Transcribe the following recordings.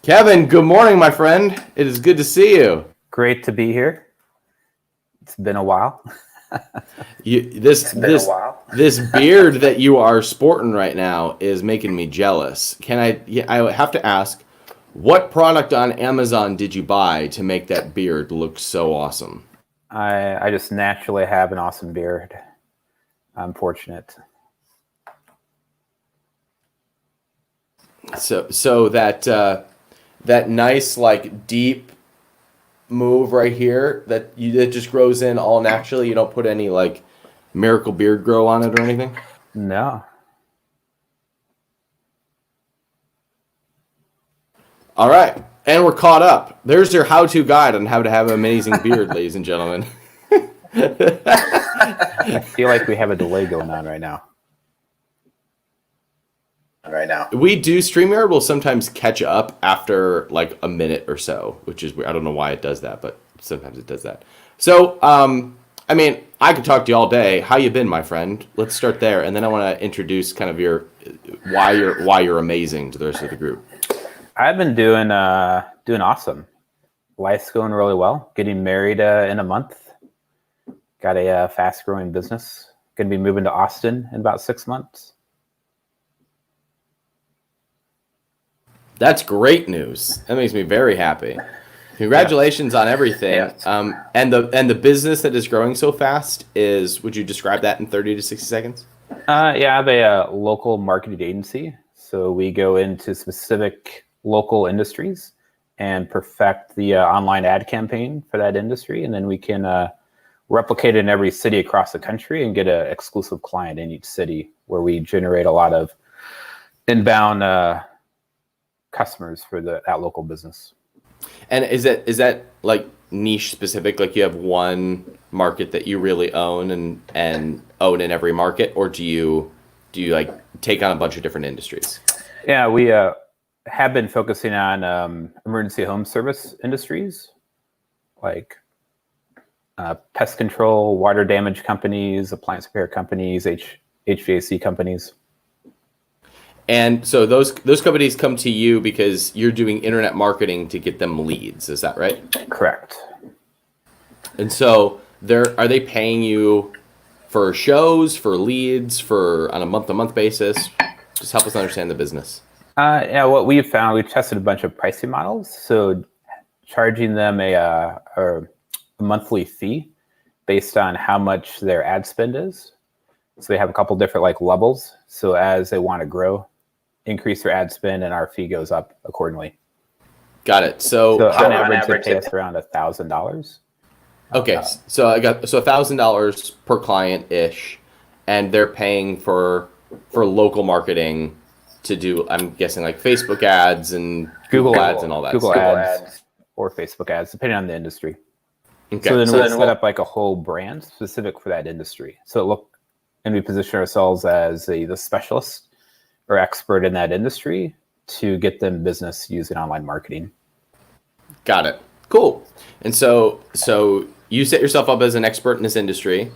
Kevin, good morning, my friend. It is good to see you. Great to be here. It's been a while. This beard that you are sporting right now is making me jealous. I have to ask, what product on Amazon did you buy to make that beard look so awesome? I just naturally have an awesome beard. I'm fortunate. So that nice like deep move right here that just grows in all naturally. You don't put any like miracle beard grow on it or anything? No. All right. And we're caught up. There's your how-to guide on how to have an amazing beard, ladies and gentlemen. I feel like we have a delay going on right now. We do. StreamYard will sometimes catch up after like a minute or so, which is weird. I don't know why it does that, but sometimes it does that. So, I mean, I could talk to you all day. How you been, my friend? Let's start there, and then I want to introduce kind of your why you're amazing to the rest of the group. I've been doing awesome. Life's going really well. Getting married in a month. Got a fast-growing business. Going to be moving to Austin in about 6 months. That's great news. That makes me very happy. Congratulations on everything. Yeah. And the business that is growing so fast is, would you describe that in 30 to 60 seconds? I have a local marketing agency. So we go into specific local industries and perfect the online ad campaign for that industry. And then we can replicate it in every city across the country and get an exclusive client in each city where we generate a lot of inbound customers for that local business. And is that like niche specific? Like you have one market that you really own and own in every market, or do you like take on a bunch of different industries? Yeah, we have been focusing on emergency home service industries, like pest control, water damage companies, appliance repair companies, HVAC companies. And so those companies come to you because you're doing internet marketing to get them leads. Is that right? Correct. And so are they paying you for shows, for leads, for on a month-to-month basis? Just help us understand the business. Yeah, what we've found, we've tested a bunch of pricing models. So charging them a monthly fee based on how much their ad spend is. So they have a couple different like levels. So as they want to grow, increase their ad spend, and our fee goes up accordingly. Got it. So on average, they pay us around $1,000. Okay, so $1,000 per client ish, and they're paying for local marketing to do, I'm guessing, like Facebook ads and Google ads and all that. Google ads or Facebook ads, depending on the industry. Okay. So then we set up like a whole brand specific for that industry. And we position ourselves as the specialist or expert in that industry to get them business using online marketing. Got it. Cool. And so you set yourself up as an expert in this industry.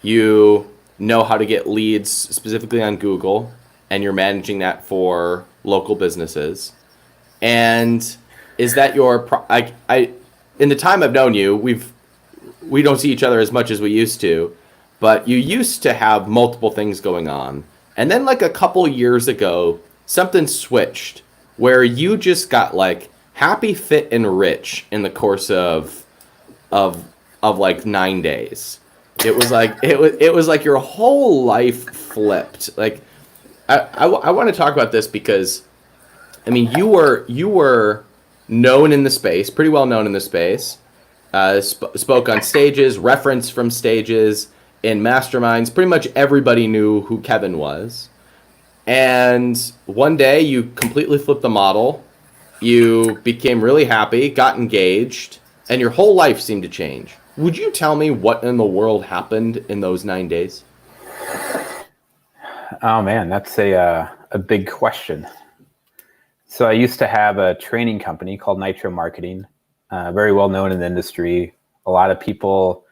You know how to get leads specifically on Google, and you're managing that for local businesses. And is that your in the time I've known you, we don't see each other as much as we used to, but you used to have multiple things going on. And then like a couple years ago, something switched where you just got like happy, fit, and rich in the course of like 9 days. It was like your whole life flipped. Like I want to talk about this because I mean you were known in the space, pretty well known in the space. Spoke on stages, referenced from stages, in masterminds. Pretty much everybody knew who Kevin was. And one day you completely flipped the model. You became really happy, got engaged, and your whole life seemed to change. Would you tell me what in the world happened in those 9 days? Oh man, that's a big question. So I used to have a training company called Nitro Marketing, very well known in the industry. A lot of people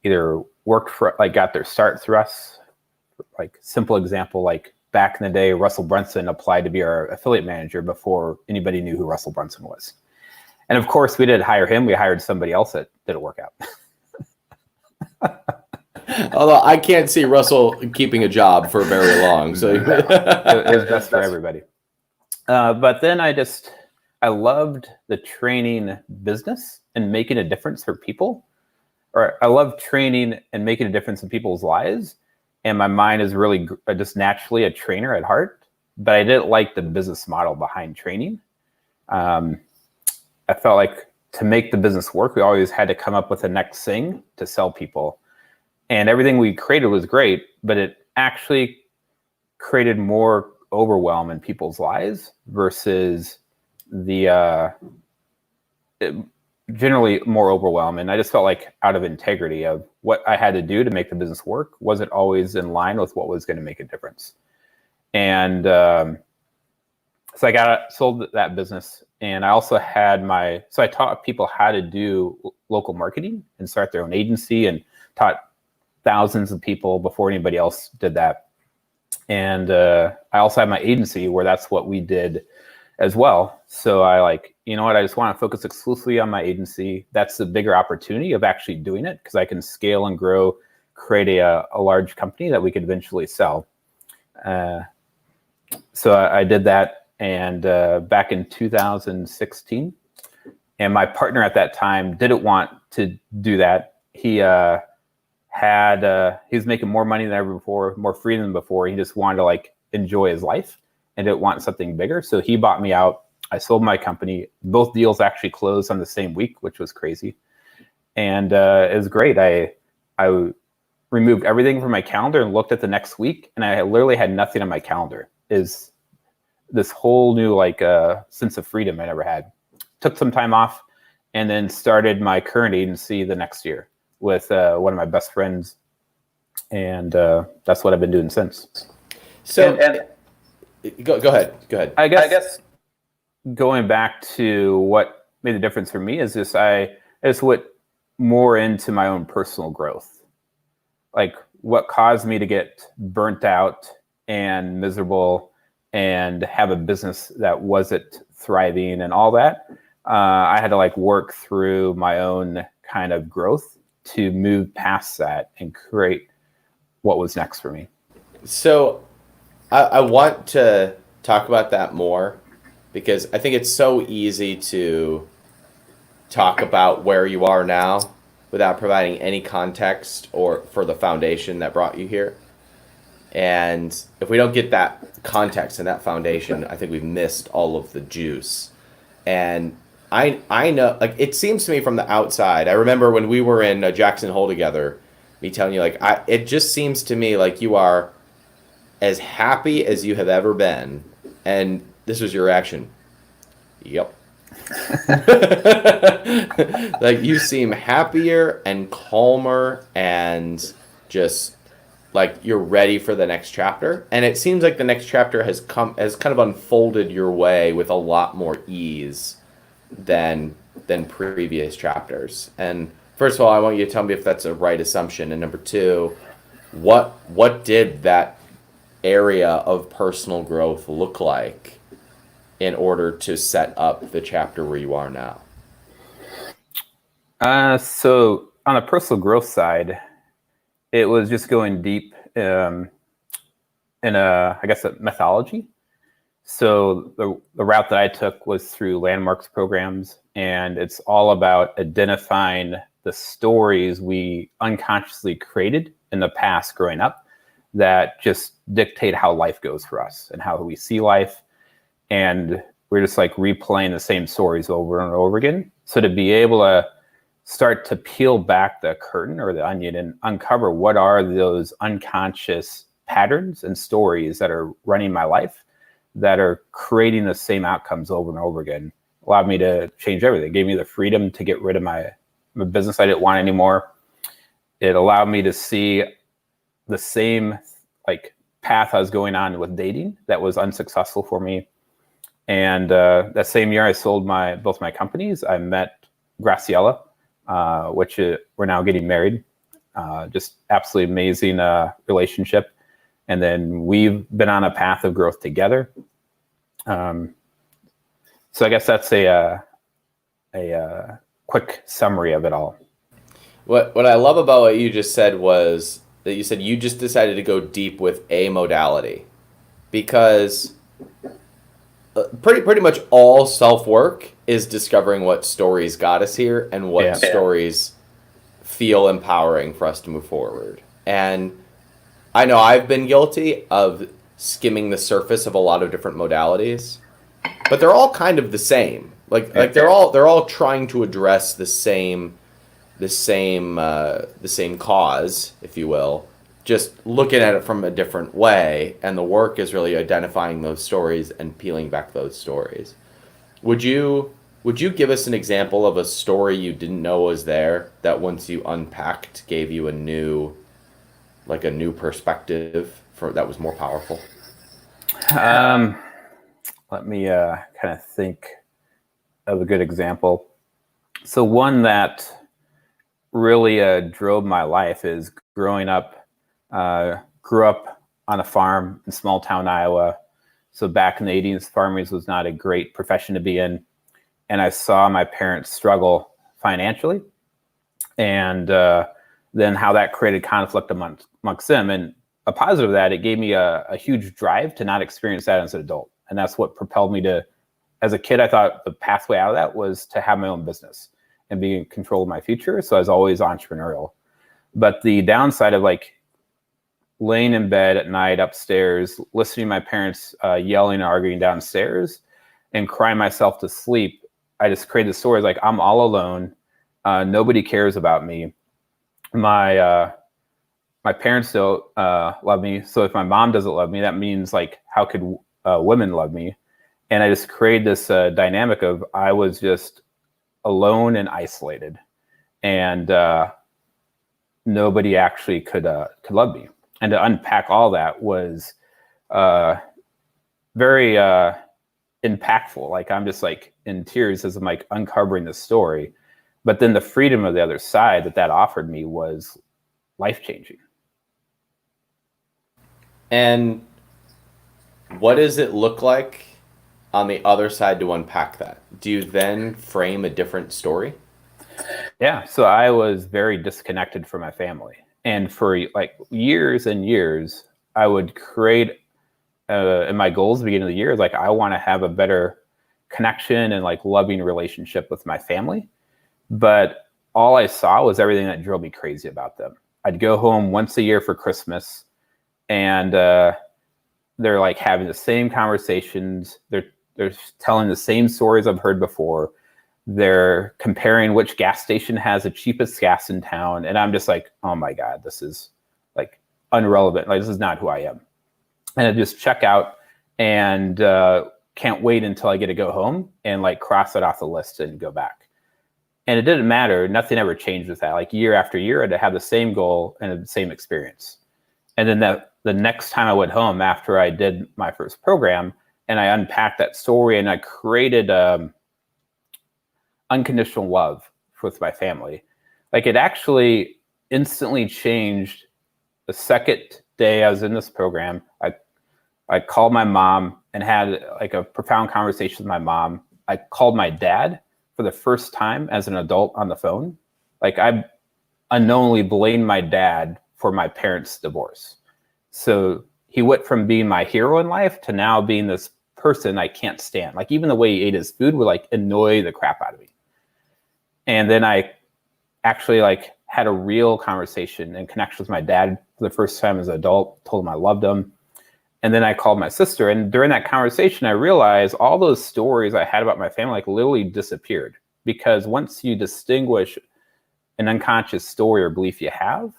either got their start through us. Like simple example, like back in the day, Russell Brunson applied to be our affiliate manager before anybody knew who Russell Brunson was. And of course, we didn't hire him. We hired somebody else that didn't work out. Although I can't see Russell keeping a job for very long. So it was best for everybody. But then I loved the training business and making a difference for people. Or I love training and making a difference in people's lives. And my mind is really just naturally a trainer at heart. But I didn't like the business model behind training. I felt like to make the business work, we always had to come up with the next thing to sell people. And everything we created was great, but it actually created more overwhelm in people's lives versus generally more overwhelm. And I just felt like out of integrity of what I had to do to make the business work wasn't always in line with what was going to make a difference. And so I sold that business. And I also had so I taught people how to do local marketing and start their own agency, and taught thousands of people before anybody else did that. And I also had my agency where that's what we did as well. So I you know what, I just want to focus exclusively on my agency. That's the bigger opportunity of actually doing it, because I can scale and grow, create a large company that we could eventually sell. So I did that. And back in 2016, and my partner at that time didn't want to do that. He was making more money than ever before, more free than before. He just wanted to enjoy his life and didn't want something bigger. So he bought me out. I sold my company. Both deals actually closed on the same week, which was crazy. And it was great. I removed everything from my calendar and looked at the next week, and I literally had nothing on my calendar. Is this whole new sense of freedom I never had. Took some time off, and then started my current agency the next year with one of my best friends, and that's what I've been doing since. So go ahead. I guess going back to what made the difference for me is I just went more into my own personal growth. Like what caused me to get burnt out and miserable and have a business that wasn't thriving and all that. I had to work through my own kind of growth to move past that and create what was next for me. So I want to talk about that more, because I think it's so easy to talk about where you are now without providing any context or for the foundation that brought you here. And if we don't get that context and that foundation, I think we've missed all of the juice. And I know, it seems to me from the outside, I remember when we were in Jackson Hole together, me telling you, it just seems to me like you are as happy as you have ever been. And this was your reaction. Yep. You seem happier and calmer and just you're ready for the next chapter. And it seems like the next chapter has kind of unfolded your way with a lot more ease than previous chapters. And first of all, I want you to tell me if that's a right assumption. And number two, what did that area of personal growth look like in order to set up the chapter where you are now? So on the personal growth side, it was just going deep in a methodology. So the route that I took was through landmarks programs, and it's all about identifying the stories we unconsciously created in the past growing up that just dictate how life goes for us and how we see life. And we're just replaying the same stories over and over again. So to be able to start to peel back the curtain or the onion and uncover what are those unconscious patterns and stories that are running my life that are creating the same outcomes over and over again, allowed me to change everything. It gave me the freedom to get rid of my business I didn't want anymore. It allowed me to see the same path I was going on with dating that was unsuccessful for me. And that same year I sold both my companies. I met Graciela, which we're now getting married. Just absolutely amazing relationship. And then we've been on a path of growth together. So I guess that's a quick summary of it all. What I love about what you just said was that you said you just decided to go deep with a modality, because pretty much all self-work is discovering what stories got us here and what stories feel empowering for us to move forward. And I know I've been guilty of skimming the surface of a lot of different modalities, but they're all kind of the same. Like they're all trying to address the same cause, if you will, just looking at it from a different way. And the work is really identifying those stories and peeling back those stories. Would you give us an example of a story you didn't know was there that once you unpacked gave you a new perspective that was more powerful? Let me kind of think of a good example. So one that really drove my life is grew up on a farm in small town Iowa. So back in the 80s, farming was not a great profession to be in. And I saw my parents struggle financially, and then how that created conflict amongst them. And a positive of that, it gave me a huge drive to not experience that as an adult. And that's what propelled me to, as a kid, I thought the pathway out of that was to have my own business and be in control of my future. So I was always entrepreneurial. But the downside of like laying in bed at night upstairs, listening to my parents yelling and arguing downstairs and crying myself to sleep, I just created stories like I'm all alone. Nobody cares about me. My parents don't love me. So if my mom doesn't love me, that means like, how could women love me? And I just created this dynamic of I was just alone and isolated, and nobody actually could love me. And to unpack all that was very impactful. Like I'm just like in tears as I'm like uncovering the story. But then the freedom of the other side that offered me was life-changing. And what does it look like on the other side to unpack that? Do you then frame a different story? Yeah, so I was very disconnected from my family. And for like years and years, I would create, and my goals at the beginning of the year is like, I want to have a better connection and like loving relationship with my family. But all I saw was everything that drove me crazy about them. I'd go home once a year for Christmas, and they're like having the same conversations. They're telling the same stories I've heard before. They're comparing which gas station has the cheapest gas in town. And I'm just like, oh my God, this is like irrelevant. Like, this is not who I am. And I just check out and can't wait until I get to go home and like cross it off the list and go back. And it didn't matter. Nothing ever changed with that. Like year after year, I'd have the same goal and the same experience. And then the next time I went home after I did my first program and I unpacked that story and I created unconditional love with my family, like it actually instantly changed. The second day I was in this program, I called my mom and had like a profound conversation with my mom. I called my dad for the first time as an adult on the phone. Like I unknowingly blamed my dad for my parents' divorce. So he went from being my hero in life to now being this person I can't stand. Like even the way he ate his food would like annoy the crap out of me. And then I actually like had a real conversation and connection with my dad for the first time as an adult, told him I loved him. And then I called my sister, and during that conversation, I realized all those stories I had about my family like literally disappeared, because once you distinguish an unconscious story or belief you have,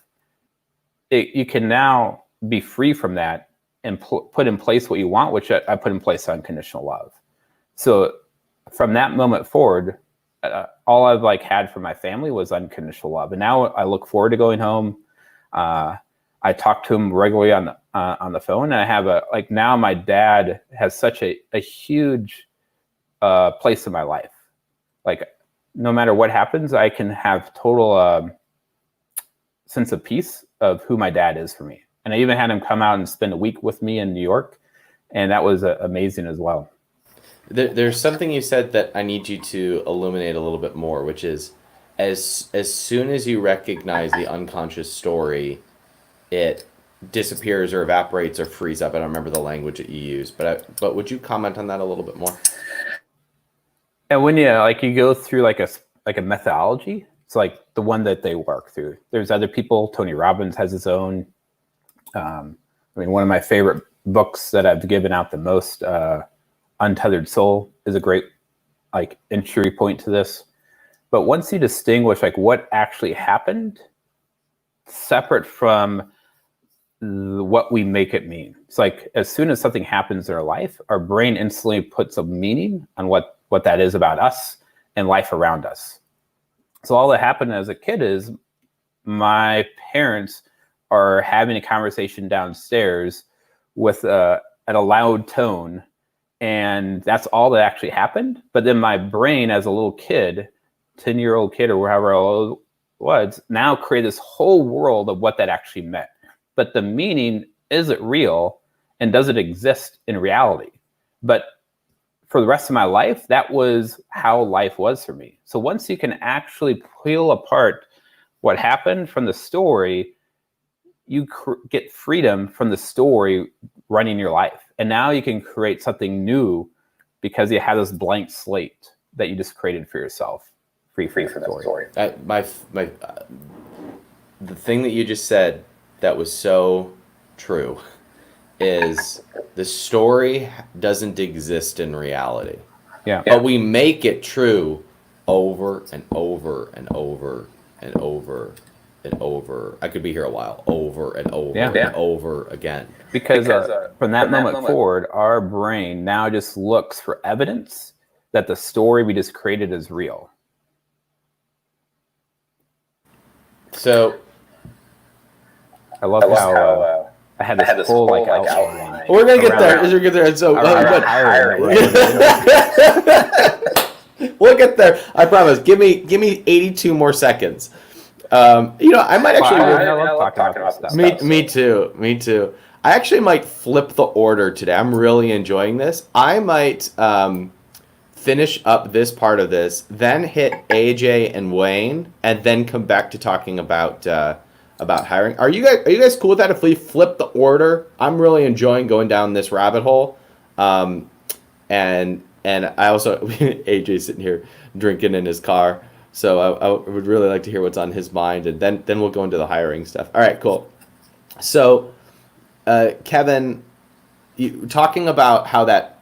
you can now be free from that and put in place what you want, which I put in place unconditional love. So from that moment forward, all I've like had for my family was unconditional love. And now I look forward to going home. I talk to him regularly on the phone, and I have now my dad has such a huge place in my life. Like no matter what happens, I can have total sense of peace of who my dad is for me. And I even had him come out and spend a week with me in New York. And that was amazing as well. There's something you said that I need you to illuminate a little bit more, which is as soon as you recognize the unconscious story, it disappears or evaporates or frees up. I don't remember the language that you use, but would you comment on that a little bit more? And when you go through like a methodology, it's like the one that they work through. There's other people. Tony Robbins has his own. One of my favorite books that I've given out the most, Untethered Soul, is a great entry point to this. But once you distinguish what actually happened, separate from what we make it mean. It's like as soon as something happens in our life, our brain instantly puts a meaning on what that is about us and life around us. So all that happened as a kid is my parents are having a conversation downstairs with at a loud tone, and that's all that actually happened. But then my brain as a little kid, 10-year-old kid or wherever I was, now create this whole world of what that actually meant. But the meaning, is it real and does it exist in reality? But for the rest of my life, that was how life was for me. So once you can actually peel apart what happened from the story, you get freedom from the story running your life. And now you can create something new because you have this blank slate that you just created for yourself, free from the story. The thing that you just said that was so true is the story doesn't exist in reality. Yeah. But we make it true over and over and over and over and over. I could be here a while. Over and over and over again. Because from that moment forward, our brain now just looks for evidence that the story we just created is real. So I love how I had this whole outline. We're gonna get there. We're gonna get there. So we'll get there. I promise. Give me 82 more seconds. I might actually. I love talking about stuff. Me too. I actually might flip the order today. I'm really enjoying this. I might finish up this part of this, then hit AJ and Wayne, and then come back to talking about hiring. Are you guys cool with that if we flip the order? I'm really enjoying going down this rabbit hole. And I also AJ's sitting here drinking in his car. So I would really like to hear what's on his mind, and then we'll go into the hiring stuff. All right, cool. So Kevin, you talking about how that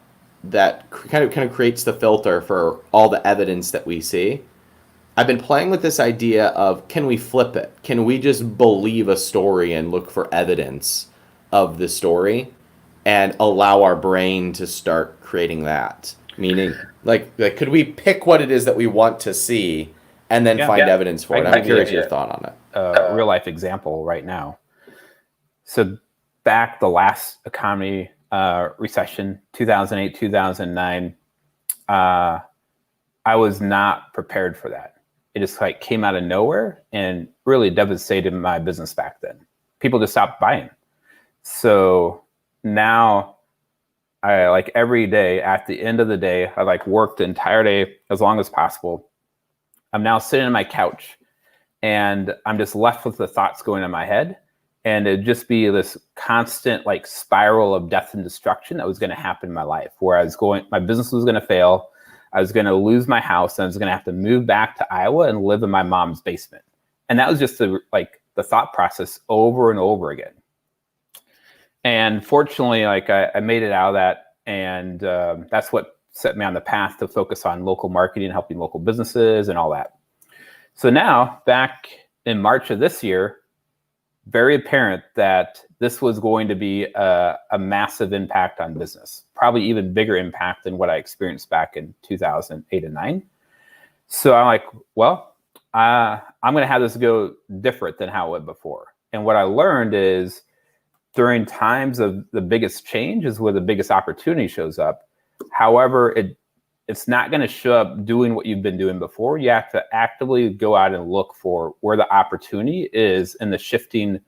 kind of creates the filter for all the evidence that we see. I've been playing with this idea of, can we flip it? Can we just believe a story and look for evidence of the story and allow our brain to start creating that? Meaning, like could we pick what it is that we want to see and then find evidence for it? I'm curious your thought on it. A real life example right now. So back the last economy recession, 2008, 2009, I was not prepared for that. It just came out of nowhere and really devastated my business back then. People just stopped buying. So now I every day, at the end of the day, I work the entire day as long as possible. I'm now sitting on my couch and I'm just left with the thoughts going in my head. And it'd just be this constant spiral of death and destruction that was going to happen in my life, where my business was going to fail. I was going to lose my house, and I was going to have to move back to Iowa and live in my mom's basement. And that was just the thought process over and over again. And fortunately, I made it out of that, and that's what set me on the path to focus on local marketing, helping local businesses and all that. So now, back in March of this year, very apparent that this was going to be a massive impact on business, probably even bigger impact than what I experienced back in 2008 and 9. So I'm I'm going to have this go different than how it went before. And what I learned is during times of the biggest change is where the biggest opportunity shows up. However, it's not going to show up doing what you've been doing before. You have to actively go out and look for where the opportunity is in the shifting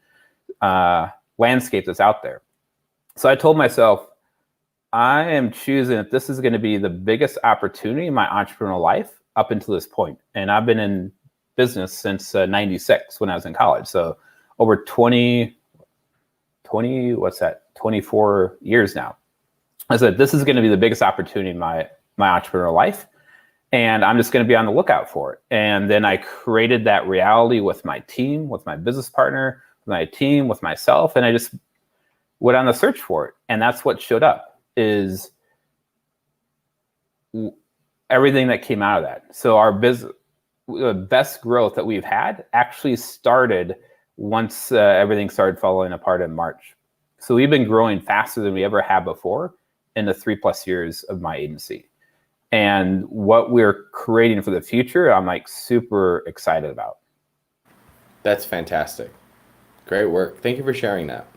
landscape that's out there. So I told myself, I am choosing that this is going to be the biggest opportunity in my entrepreneurial life up until this point. And I've been in business since 96 when I was in college. So over 24 years now. I said, this is going to be the biggest opportunity in my entrepreneurial life. And I'm just going to be on the lookout for it. And then I created that reality with my team, with my business partner, with my team, with myself. And I just went on the search for it. And that's what showed up, is everything that came out of that. So our business, the best growth that we've had actually started once everything started falling apart in March. So we've been growing faster than we ever have before in the 3+ years of my agency. And what we're creating for the future, I'm like super excited about. That's fantastic. Great work. Thank you for sharing that.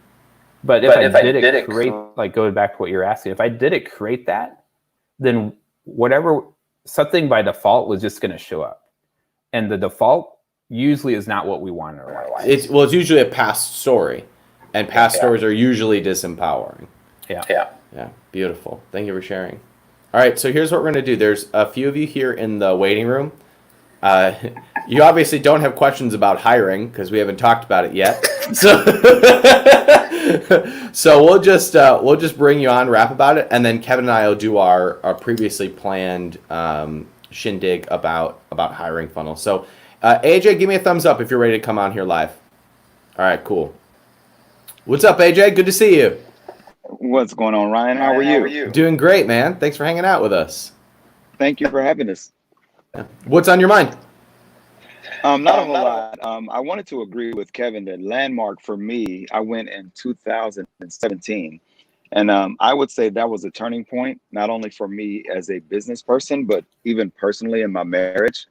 But if I didn't create, like going back to what you're asking, if I didn't create that, then something by default was just going to show up. And the default usually is not what we want in our life. It's usually a past story, and past stories are usually disempowering. Yeah. Beautiful. Thank you for sharing. All right, so here's what we're going to do. There's a few of you here in the waiting room. You obviously don't have questions about hiring because we haven't talked about it yet. So we'll just bring you on, rap about it, and then Kevin and I will do our previously planned shindig about hiring funnels. So AJ, give me a thumbs up if you're ready to come on here live. All right, cool. What's up, AJ? Good to see you. What's going on, Ryan? How are you? Doing great, man. Thanks for hanging out with us. Thank you for having us. What's on your mind? Not a whole lot. I wanted to agree with Kevin that landmark for me, I went in 2017. And I would say that was a turning point, not only for me as a business person, but even personally in my marriage.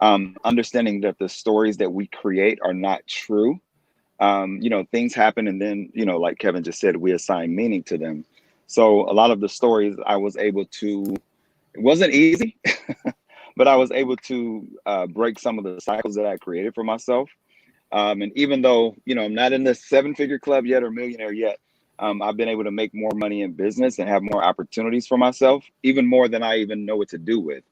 Understanding that the stories that we create are not true. Things happen, and then, like Kevin just said, we assign meaning to them. So a lot of the stories I was able to, it wasn't easy, but I was able to break some of the cycles that I created for myself. And even though, I'm not in the 7-figure club yet or millionaire yet, I've been able to make more money in business and have more opportunities for myself, even more than I even know what to do with.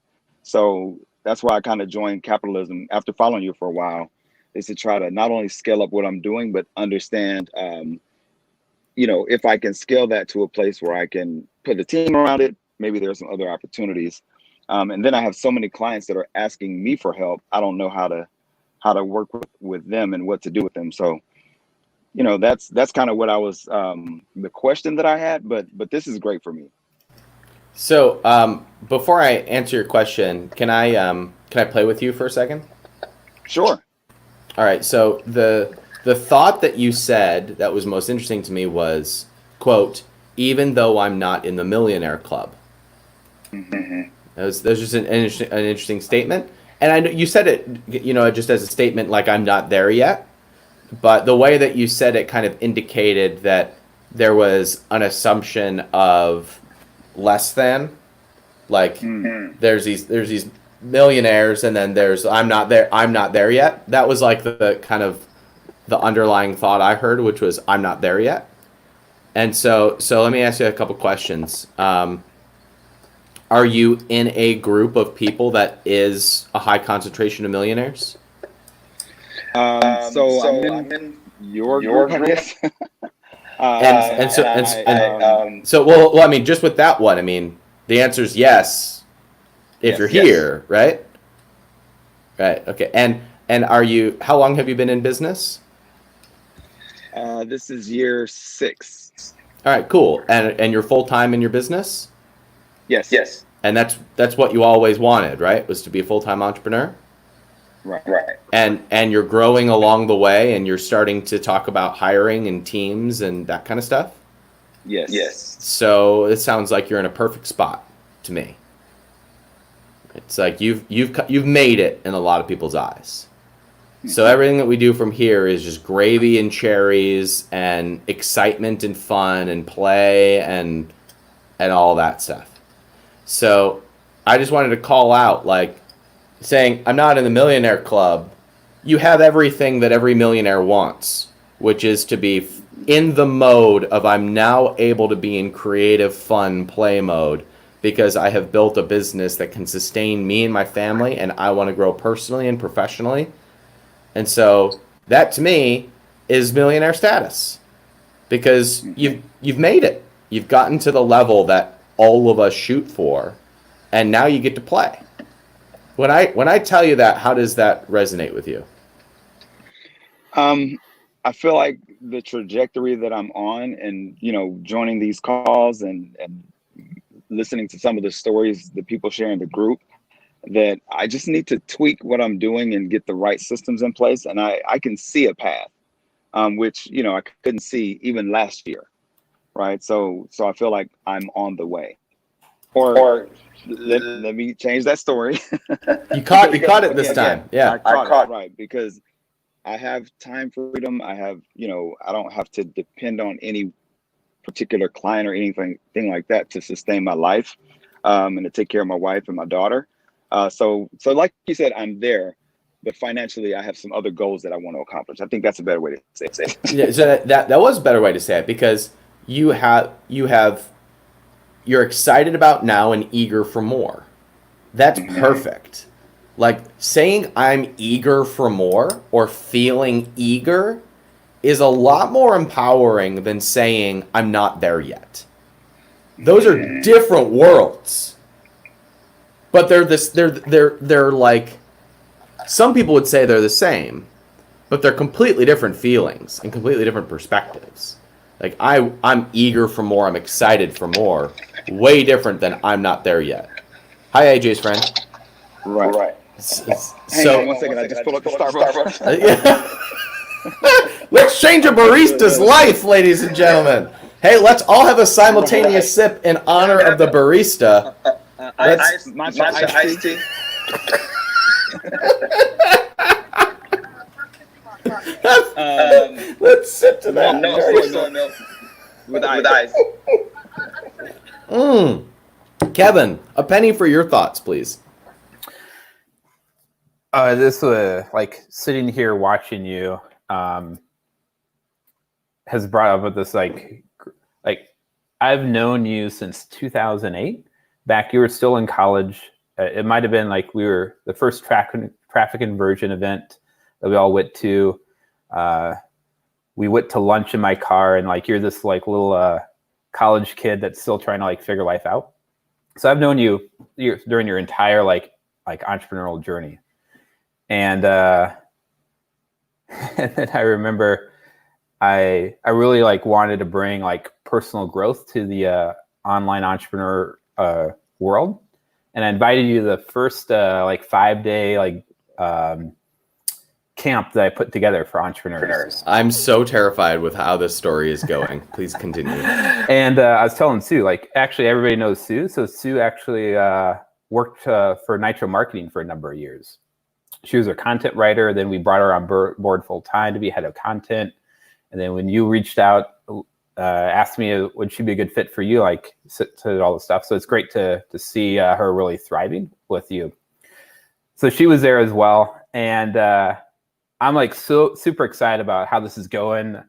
So that's why I kind of joined capitalism after following you for a while, is to try to not only scale up what I'm doing, but understand, if I can scale that to a place where I can put a team around it, maybe there's some other opportunities. And then I have so many clients that are asking me for help. I don't know how to work with them and what to do with them. So, that's kind of what I was, the question that I had, but this is great for me. So before I answer your question, can I play with you for a second? Sure. All right. So the thought that you said that was most interesting to me was, quote, even though I'm not in the millionaire club. Mm-hmm. That was just an interesting statement. And I know you said it, just as a statement, like I'm not there yet. But the way that you said it kind of indicated that there was an assumption of less than, like there's these millionaires, and then there's I'm not there yet. That was like the kind of the underlying thought I heard, which was I'm not there yet. And so let me ask you a couple questions. Are you in a group of people that is a high concentration of millionaires? So I'm in your group, I guess. Well, I mean, just with that one, I mean, the answer is yes. If you're here, right? Right. Okay. And are you? How long have you been in business? This is year 6. All right. Cool. And you're full time in your business? Yes. And that's what you always wanted, right? Was to be a full time entrepreneur. Right. And you're growing along the way, and you're starting to talk about hiring and teams and that kind of stuff. Yes. So it sounds like you're in a perfect spot to me. It's like you've made it in a lot of people's eyes. So everything that we do from here is just gravy and cherries and excitement and fun and play and all that stuff. So I just wanted to call out, like, saying I'm not in the millionaire club. You have everything that every millionaire wants. which is to be in the mode of I'm now able to be in creative, fun play mode because I have built a business that can sustain me and my family, and I want to grow personally and professionally. And so that to me is millionaire status because you've made it. You've gotten to the level that all of us shoot for, and now you get to play. When I tell you that, how does that resonate with you? I feel like the trajectory that I'm on and, joining these calls and listening to some of the stories that people share in the group, that I just need to tweak what I'm doing and get the right systems in place. And I can see a path, which, I couldn't see even last year. Right. So I feel like I'm on the way. Or let me change that story. You caught it this time. Yeah. I caught it, right, because I have time freedom. I have, I don't have to depend on any particular client or anything like that to sustain my life, and to take care of my wife and my daughter. So like you said, I'm there, but financially I have some other goals that I want to accomplish. I think that's a better way to say it. Yeah, so that was a better way to say it, because you're excited about now and eager for more. That's perfect. Like saying I'm eager for more or feeling eager is a lot more empowering than saying I'm not there yet. Those are different worlds. But they're like, some people would say they're the same, but they're completely different feelings and completely different perspectives. Like I'm eager for more, I'm excited for more. Way different than I'm not there yet. Hi, AJ's friend. Right. Hang on 1 second. I just pulled up the Starbucks. Let's change a barista's life, ladies and gentlemen. Hey, let's all have a simultaneous sip in honor of the barista. Matcha iced tea. Let's sip to that. No soy milk with ice. Kevin, a penny for your thoughts, please. This like sitting here watching you has brought up with this like I've known you since 2008. Back, you were still in college. It might have been like we were the first traffic conversion event that we all went to. We went to lunch in my car, and like you're this like little college kid that's still trying to like figure life out. So I've known you during your entire like entrepreneurial journey, and and then I remember I really like wanted to bring like personal growth to the online entrepreneur world, and I invited you to the first like 5-day like camp that I put together for entrepreneurs. I'm so terrified with how this story is going. Please continue. And I was telling Sue, like, actually everybody knows Sue. So Sue actually worked for Nitro Marketing for a number of years. She was a content writer. Then we brought her on board full time to be head of content. And then when you reached out, asked me, would she be a good fit for you? Like, said all the stuff. So it's great to see her really thriving with you. So she was there as well. And I'm like so super excited about how this is going.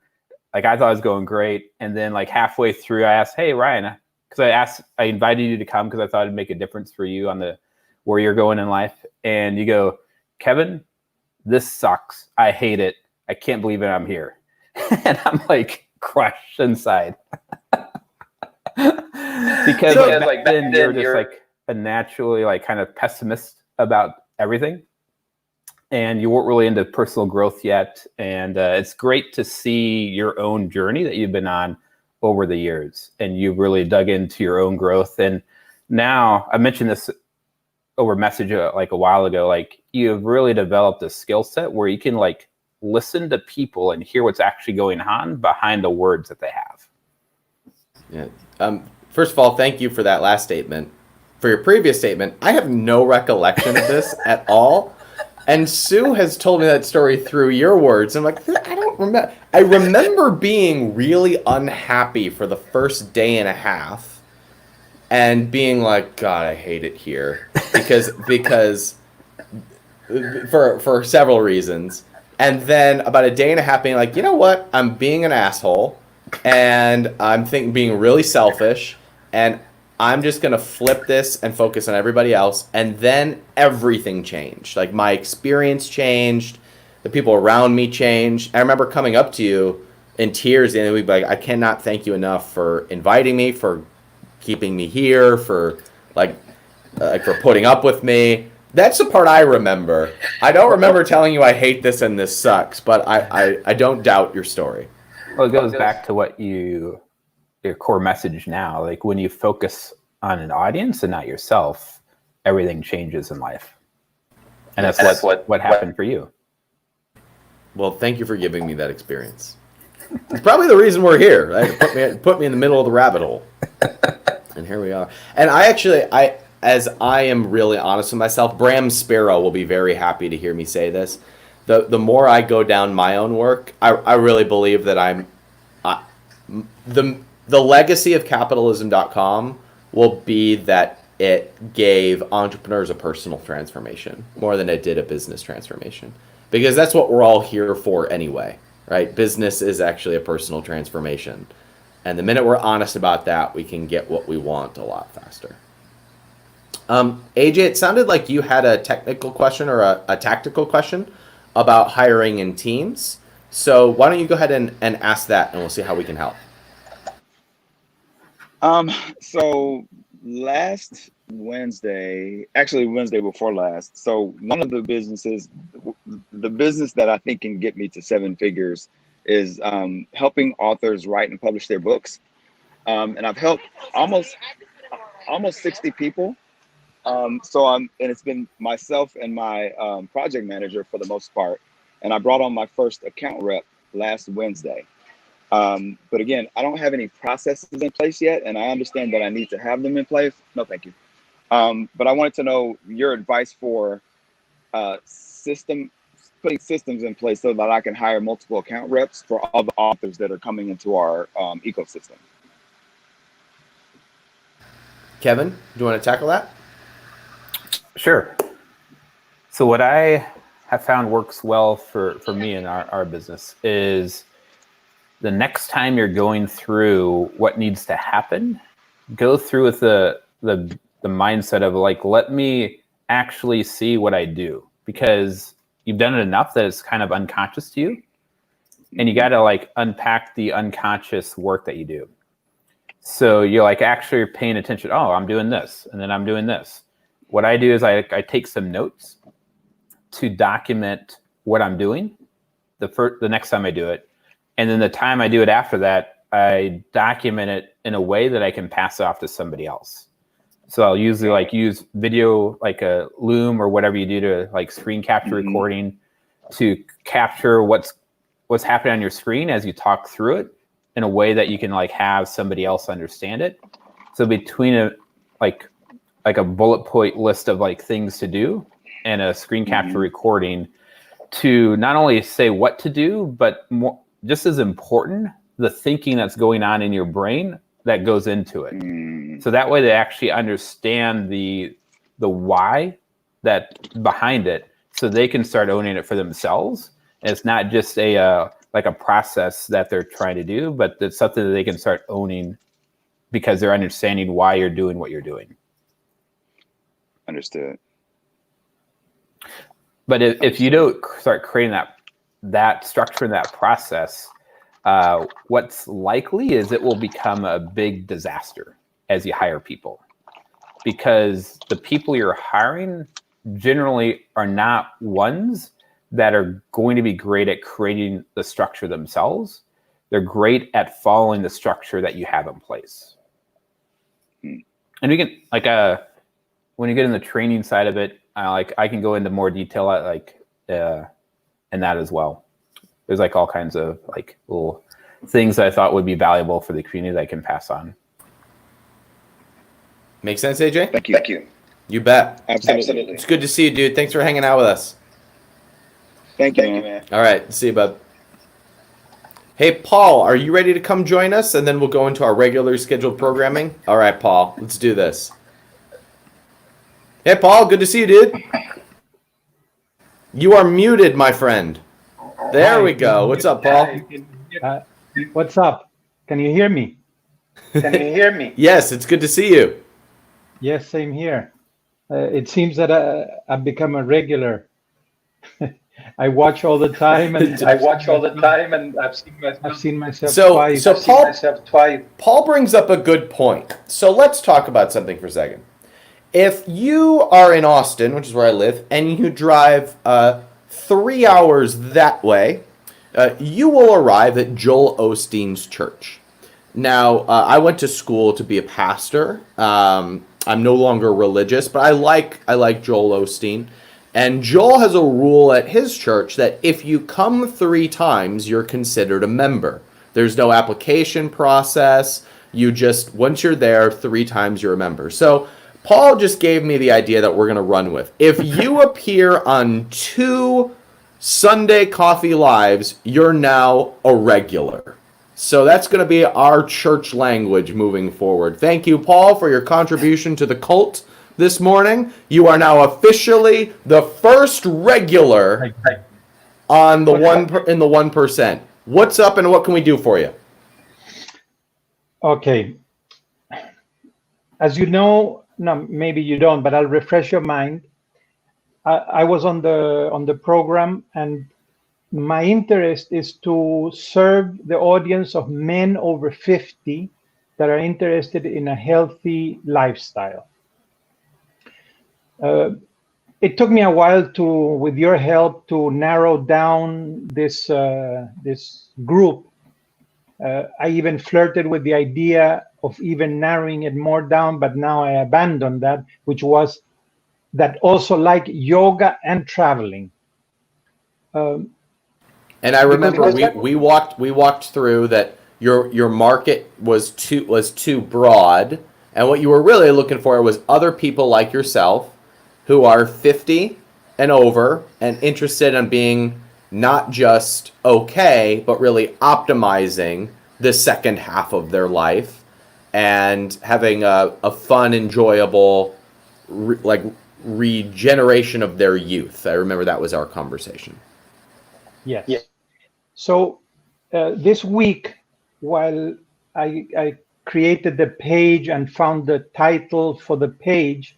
Like I thought it was going great. And then like halfway through, I asked, hey, Ryan, because I invited you to come because I thought it'd make a difference for you on where you're going in life. And you go, Kevin, this sucks. I hate it. I can't believe it. I'm here. And I'm like crushed inside. because like then you're just like a naturally like kind of pessimist about everything. And you weren't really into personal growth yet. And it's great to see your own journey that you've been on over the years. And you've really dug into your own growth. And now, I mentioned this over message like a while ago, like you've really developed a skill set where you can like listen to people and hear what's actually going on behind the words that they have. Yeah. First of all, thank you for that last statement. For your previous statement, I have no recollection of this at all. And Sue has told me that story through your words. I'm like, I don't remember. I remember being really unhappy for the first day and a half and being like, God, I hate it here. Because for several reasons. And then about a day and a half being like, you know what? I'm being an asshole, and I'm being really selfish, and I'm just gonna flip this and focus on everybody else. And then everything changed. Like my experience changed, the people around me changed. I remember coming up to you in tears, and we'd be like, I cannot thank you enough for inviting me, for keeping me here, for for putting up with me. That's the part I remember. I don't remember telling you I hate this and this sucks, but I don't doubt your story. Well, it goes back to what your core message now. Like when you focus on an audience and not yourself, everything changes in life. And that's what happened for you. Well, thank you for giving me that experience. It's probably the reason we're here. Right? Put me in the middle of the rabbit hole. And here we are. And as I am really honest with myself, Bram Sparrow will be very happy to hear me say this. The more I go down my own work, I really believe that the legacy of capitalism.com will be that it gave entrepreneurs a personal transformation more than it did a business transformation. Because that's what we're all here for anyway, right? Business is actually a personal transformation. And the minute we're honest about that, we can get what we want a lot faster. AJ, it sounded like you had a technical question or a tactical question about hiring in teams. So why don't you go ahead and ask that, and we'll see how we can help. So last Wednesday, actually Wednesday before last, so one of the businesses, the business that I think can get me to 7 figures is helping authors write and publish their books. And I've helped almost 60 people. And it's been myself and my project manager for the most part. And I brought on my first account rep last Wednesday. But again, I don't have any processes in place yet, and I understand that I need to have them in place. No, thank you. But I wanted to know your advice for putting systems in place so that I can hire multiple account reps for all the authors that are coming into our ecosystem. Kevin, do you want to tackle that? Sure. So what I have found works well for me in our business is the next time you're going through what needs to happen, go through with the mindset of like, let me actually see what I do, because you've done it enough that it's kind of unconscious to you, and you got to like unpack the unconscious work that you do. So you're like actually paying attention. Oh, I'm doing this, and then I'm doing this. What I do is I take some notes to document what I'm doing the next time I do it. And then the time I do it after that, I document it in a way that I can pass it off to somebody else. So I'll usually like use video, like a Loom or whatever you do to like screen capture recording to capture what's happening on your screen as you talk through it in a way that you can like have somebody else understand it. So between a bullet point list of like things to do and a screen capture recording to not only say what to do, but more, just as important, the thinking that's going on in your brain that goes into it. So that way they actually understand the why that behind it, so they can start owning it for themselves. And it's not just a process that they're trying to do, but it's something that they can start owning because they're understanding why you're doing what you're doing. Understood. But if you don't start creating that structure and that process, what's likely is it will become a big disaster as you hire people, because the people you're hiring generally are not ones that are going to be great at creating the structure themselves. They're great at following the structure that you have in place. And we can when you get in the training side of it, I can go into more detail in that as well. There's like all kinds of like little things that I thought would be valuable for the community that I can pass on. Make sense, AJ? Thank you. You bet. Absolutely. It's good to see you, dude. Thanks for hanging out with us. Thank you, man. All right. See you, bud. Hey, Paul, are you ready to come join us? And then we'll go into our regular scheduled programming. All right, Paul, let's do this. Hey, Paul, good to see you, dude. You are muted, my friend. There Hi, we go. What's up, Paul? uh, what's up? Can you hear me? Yes, it's good to see you. Yes, same here. It seems that I've become a regular. I watch all the time, and I've seen myself So, twice. Paul brings up a good point. So let's talk about something for a second. If you are in Austin, which is where I live, and you drive 3 hours that way, you will arrive at Joel Osteen's church. Now, I went to school to be a pastor. I'm no longer religious, but I like Joel Osteen. And Joel has a rule at his church that if you come 3 times, you're considered a member. There's no application process. You just, once you're there 3 times, you're a member. So Paul just gave me the idea that we're going to run with. If you appear on 2 Sunday Coffee Lives, you're now a regular. So that's going to be our church language moving forward. Thank you, Paul, for your contribution to the cult this morning. You are now officially the first regular on the in the 1%. What's up, and what can we do for you? Okay. As you know, no, maybe you don't, but I'll refresh your mind. I was on the program, and my interest is to serve the audience of men over 50 that are interested in a healthy lifestyle. It took me a while to, with your help, to narrow down this group. I even flirted with the idea of even narrowing it more down, but now I abandoned that, which was that also like yoga and traveling. And I remember we walked through that your market was too broad, and what you were really looking for was other people like yourself who are 50 and over and interested in being not just okay, but really optimizing the second half of their life and having a fun, enjoyable regeneration of their youth. I remember that was our conversation. Yes. So this week, while I created the page and found the title for the page,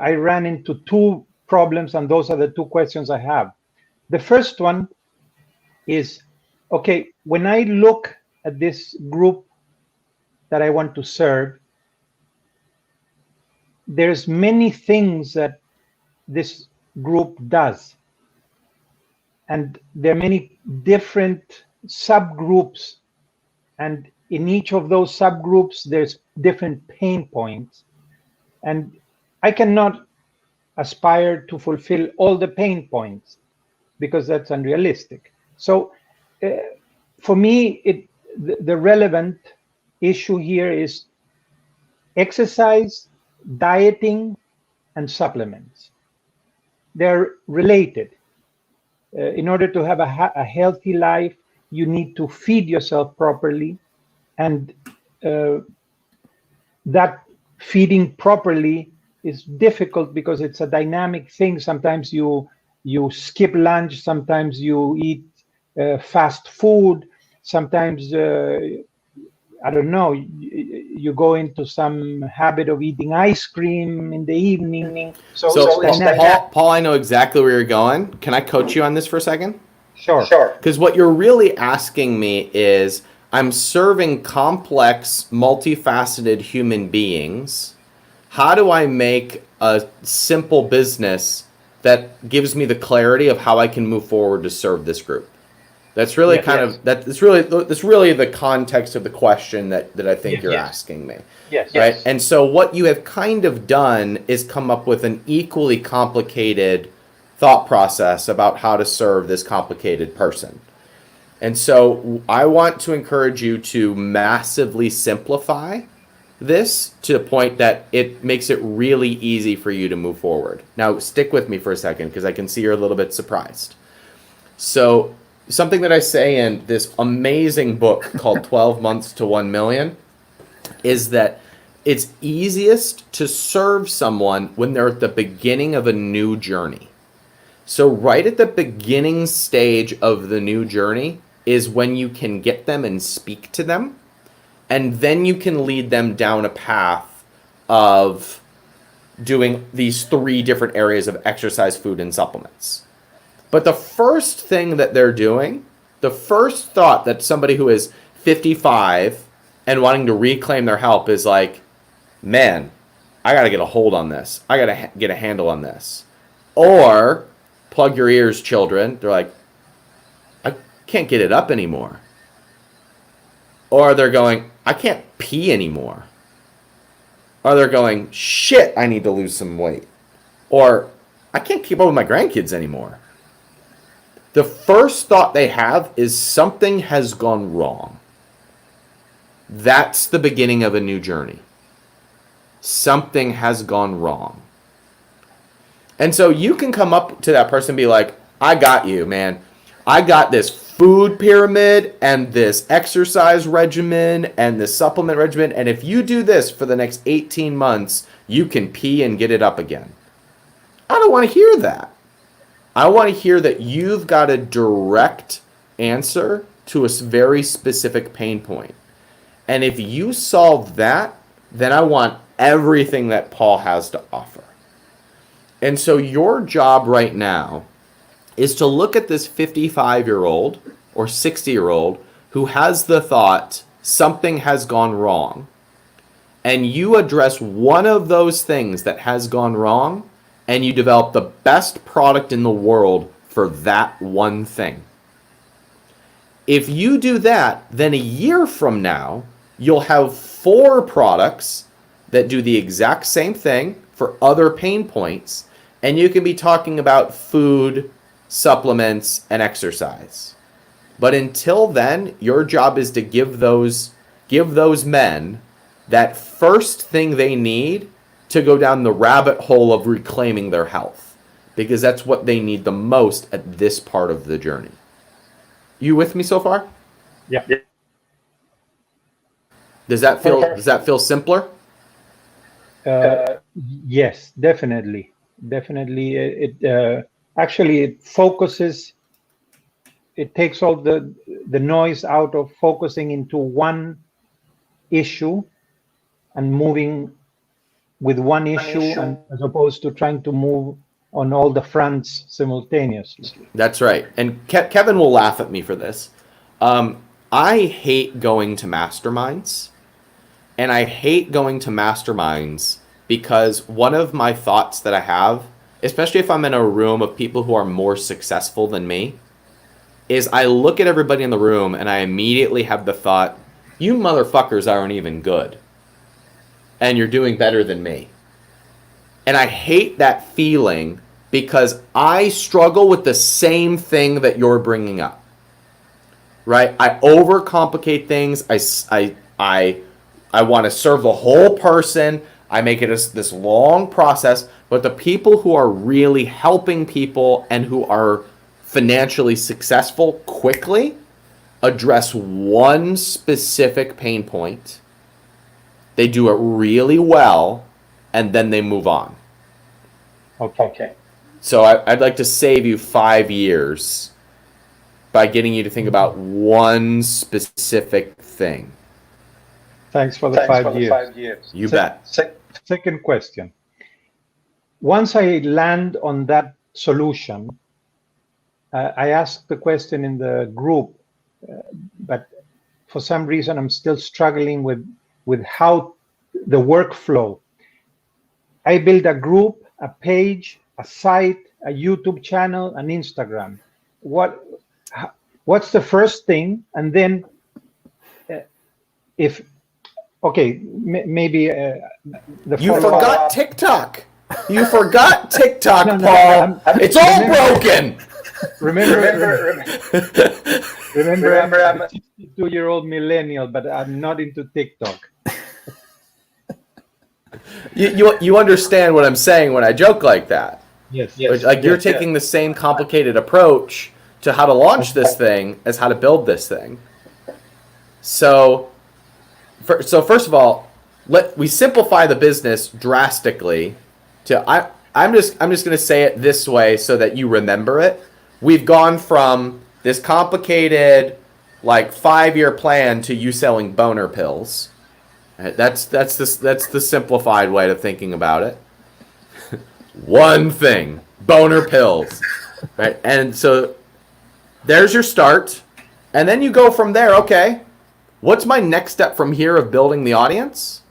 I ran into 2 problems, and those are the 2 questions I have. The first one is, okay, when I look at this group that I want to serve, there's many things that this group does. And there are many different subgroups, and in each of those subgroups, there's different pain points. And I cannot aspire to fulfill all the pain points because that's unrealistic. So for me, the relevant issue here is exercise, dieting, and supplements. They're related. In order to have a healthy life, you need to feed yourself properly, and that feeding properly is difficult because it's a dynamic thing. Sometimes you skip lunch, sometimes you eat fast food, sometimes I don't know, you go into some habit of eating ice cream in the evening. So Paul, I know exactly where you're going. Can I coach you on this for a second? Sure. Because what you're really asking me is, I'm serving complex, multifaceted human beings. How do I make a simple business that gives me the clarity of how I can move forward to serve this group? That's really that's really the context of the question that I think you're asking me. Yes. Right. And so what you have kind of done is come up with an equally complicated thought process about how to serve this complicated person. And so I want to encourage you to massively simplify this to the point that it makes it really easy for you to move forward. Now, stick with me for a second because I can see you're a little bit surprised. So something that I say in this amazing book called 12 Months to 1 Million is that it's easiest to serve someone when they're at the beginning of a new journey. So right at the beginning stage of the new journey is when you can get them and speak to them, and then you can lead them down a path of doing these 3 different areas of exercise, food, and supplements. But the first thing that they're doing, the first thought that somebody who is 55 and wanting to reclaim their health is like, man, I got to get a hold on this. I got to get a handle on this. Or, plug your ears, children. They're like, I can't get it up anymore. Or they're going, I can't pee anymore. Or they're going, shit, I need to lose some weight. Or, I can't keep up with my grandkids anymore. The first thought they have is something has gone wrong. That's the beginning of a new journey. Something has gone wrong. And so you can come up to that person and be like, I got you, man. I got this food pyramid and this exercise regimen and this supplement regimen. And if you do this for the next 18 months, you can pee and get it up again. I don't want to hear that. I want to hear that you've got a direct answer to a very specific pain point. And if you solve that, then I want everything that Paul has to offer. And so your job right now is to look at this 55-year-old or 60-year-old who has the thought something has gone wrong, and you address one of those things that has gone wrong, and you develop the best product in the world for that one thing. If you do that, then a year from now, you'll have 4 products that do the exact same thing for other pain points, and you can be talking about food, supplements, and exercise. But until then, your job is to give those men that first thing they need to go down the rabbit hole of reclaiming their health, because that's what they need the most at this part of the journey. You with me so far? Yeah. Does that feel simpler? Yes, definitely. It actually it focuses. It takes all the noise out of focusing into one issue and moving with one issue, and as opposed to trying to move on all the fronts simultaneously. That's right. And Kevin will laugh at me for this. I hate going to masterminds. And I hate going to masterminds because one of my thoughts that I have, especially if I'm in a room of people who are more successful than me, is I look at everybody in the room and I immediately have the thought, you motherfuckers aren't even good. And you're doing better than me. And I hate that feeling because I struggle with the same thing that you're bringing up. Right? I overcomplicate things. I want to serve the whole person. I make it this long process. But the people who are really helping people and who are financially successful quickly address one specific pain point. They do it really well, and then they move on. Okay. So I'd like to save you 5 years by getting you to think about one specific thing. Thanks for the 5 years. You bet. Second question. Once I land on that solution, I asked the question in the group, but for some reason I'm still struggling with how the workflow. I build a group, a page, a site, a YouTube channel, an Instagram. What's the first thing? And then maybe the You forgot TikTok. You forgot TikTok, No, Paul. It's all broken. Remember, I'm a 62-year-old millennial, but I'm not into TikTok. You understand what I'm saying when I joke like that. Yes. You're taking the same complicated approach to how to launch this thing as how to build this thing. So first of all, we simplify the business drastically to I'm just going to say it this way so that you remember it. We've gone from this complicated, like 5-year plan to you selling boner pills. Right? That's the simplified way of thinking about it. One thing, boner pills, right? And so there's your start, and then you go from there. Okay, what's my next step from here of building the audience?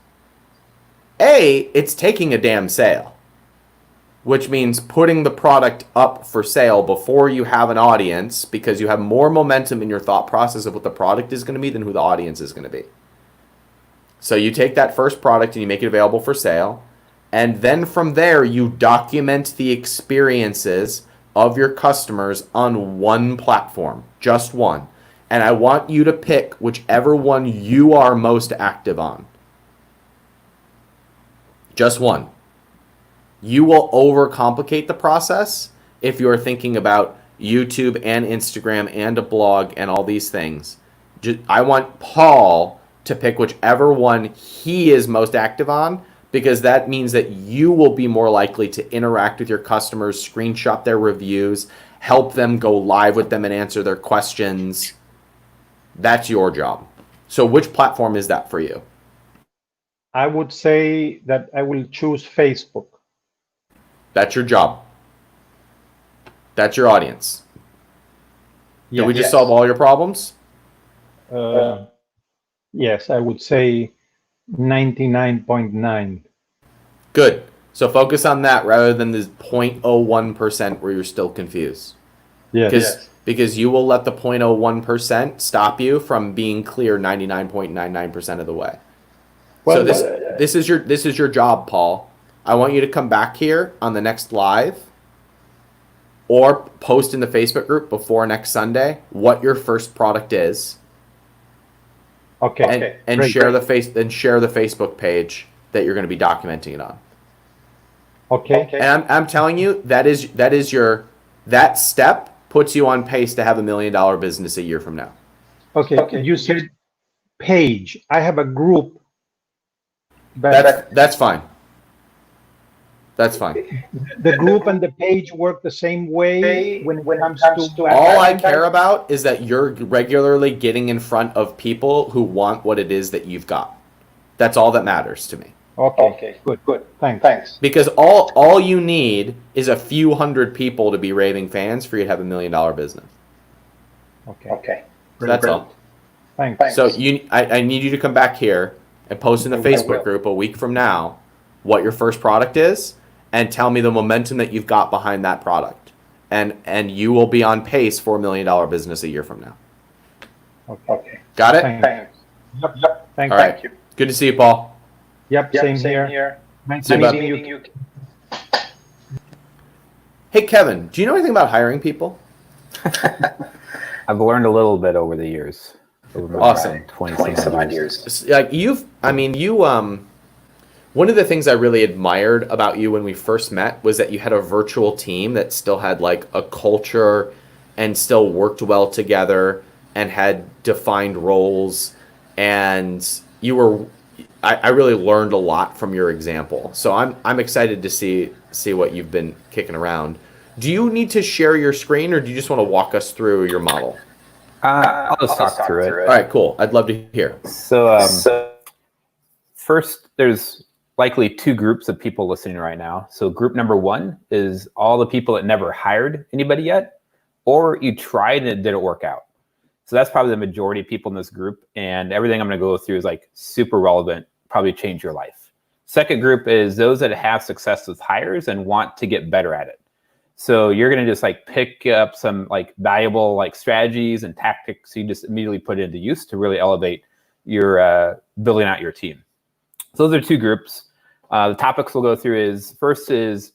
It's taking a damn sale, which means putting the product up for sale before you have an audience, because you have more momentum in your thought process of what the product is going to be than who the audience is going to be. So you take that first product and you make it available for sale. And then from there, you document the experiences of your customers on one platform, just one. And I want you to pick whichever one you are most active on. Just one. You will overcomplicate the process if you're thinking about YouTube and Instagram and a blog and all these things. I want Paul to pick whichever one he is most active on, because that means that you will be more likely to interact with your customers, screenshot their reviews, help them, go live with them and answer their questions. That's your job. So which platform is that for you? I would say that I will choose Facebook. That's your job. That's your audience. Did we just solve all your problems? Yes, I would say 99.9. Good. So focus on that rather than this 0.01% where you're still confused. Yes. Because you will let the 0.01% stop you from being clear 99.99% of the way. Well, so this is your job, Paul. I want you to come back here on the next live or post in the Facebook group before next Sunday what your first product is. Okay. And Great. share the Facebook page that you're going to be documenting it on. Okay. And I'm telling you, that step puts you on pace to have $1 million business a year from now. Okay. You said page. I have a group. That's fine. That's fine. The group and the page work the same way when it comes to all I care about is that you're regularly getting in front of people who want what it is that you've got. That's all that matters to me. Okay. Good. Thanks. Because all you need is a few hundred people to be raving fans for you to have $1 million business. Okay. So that's all. Thanks. So I need you to come back here and post in the Facebook group a week from now what your first product is, and tell me the momentum that you've got behind that product. And you will be on pace for $1 million business a year from now. Okay. Got it? Thanks. Yep. Thank All right. you. Good to see you, Paul. Yep, same here. Nice See you, bud. meeting you. Hey, Kevin, do you know anything about hiring people? I've learned a little bit over the years. Awesome. 20 some odd years. Like one of the things I really admired about you when we first met was that you had a virtual team that still had like a culture and still worked well together and had defined roles. And I really learned a lot from your example. So I'm excited to see what you've been kicking around. Do you need to share your screen, or do you just want to walk us through your model? I'll just talk through it. All right, cool. I'd love to hear. So first, there's likely two groups of people listening right now. So group number one is all the people that never hired anybody yet, or you tried and it didn't work out. So that's probably the majority of people in this group. And everything I'm going to go through is like super relevant, probably change your life. Second group is those that have success with hires and want to get better at it. So you're going to just like pick up some like valuable like strategies and tactics you just immediately put into use to really elevate your building out your team. So those are two groups. The topics we'll go through is first is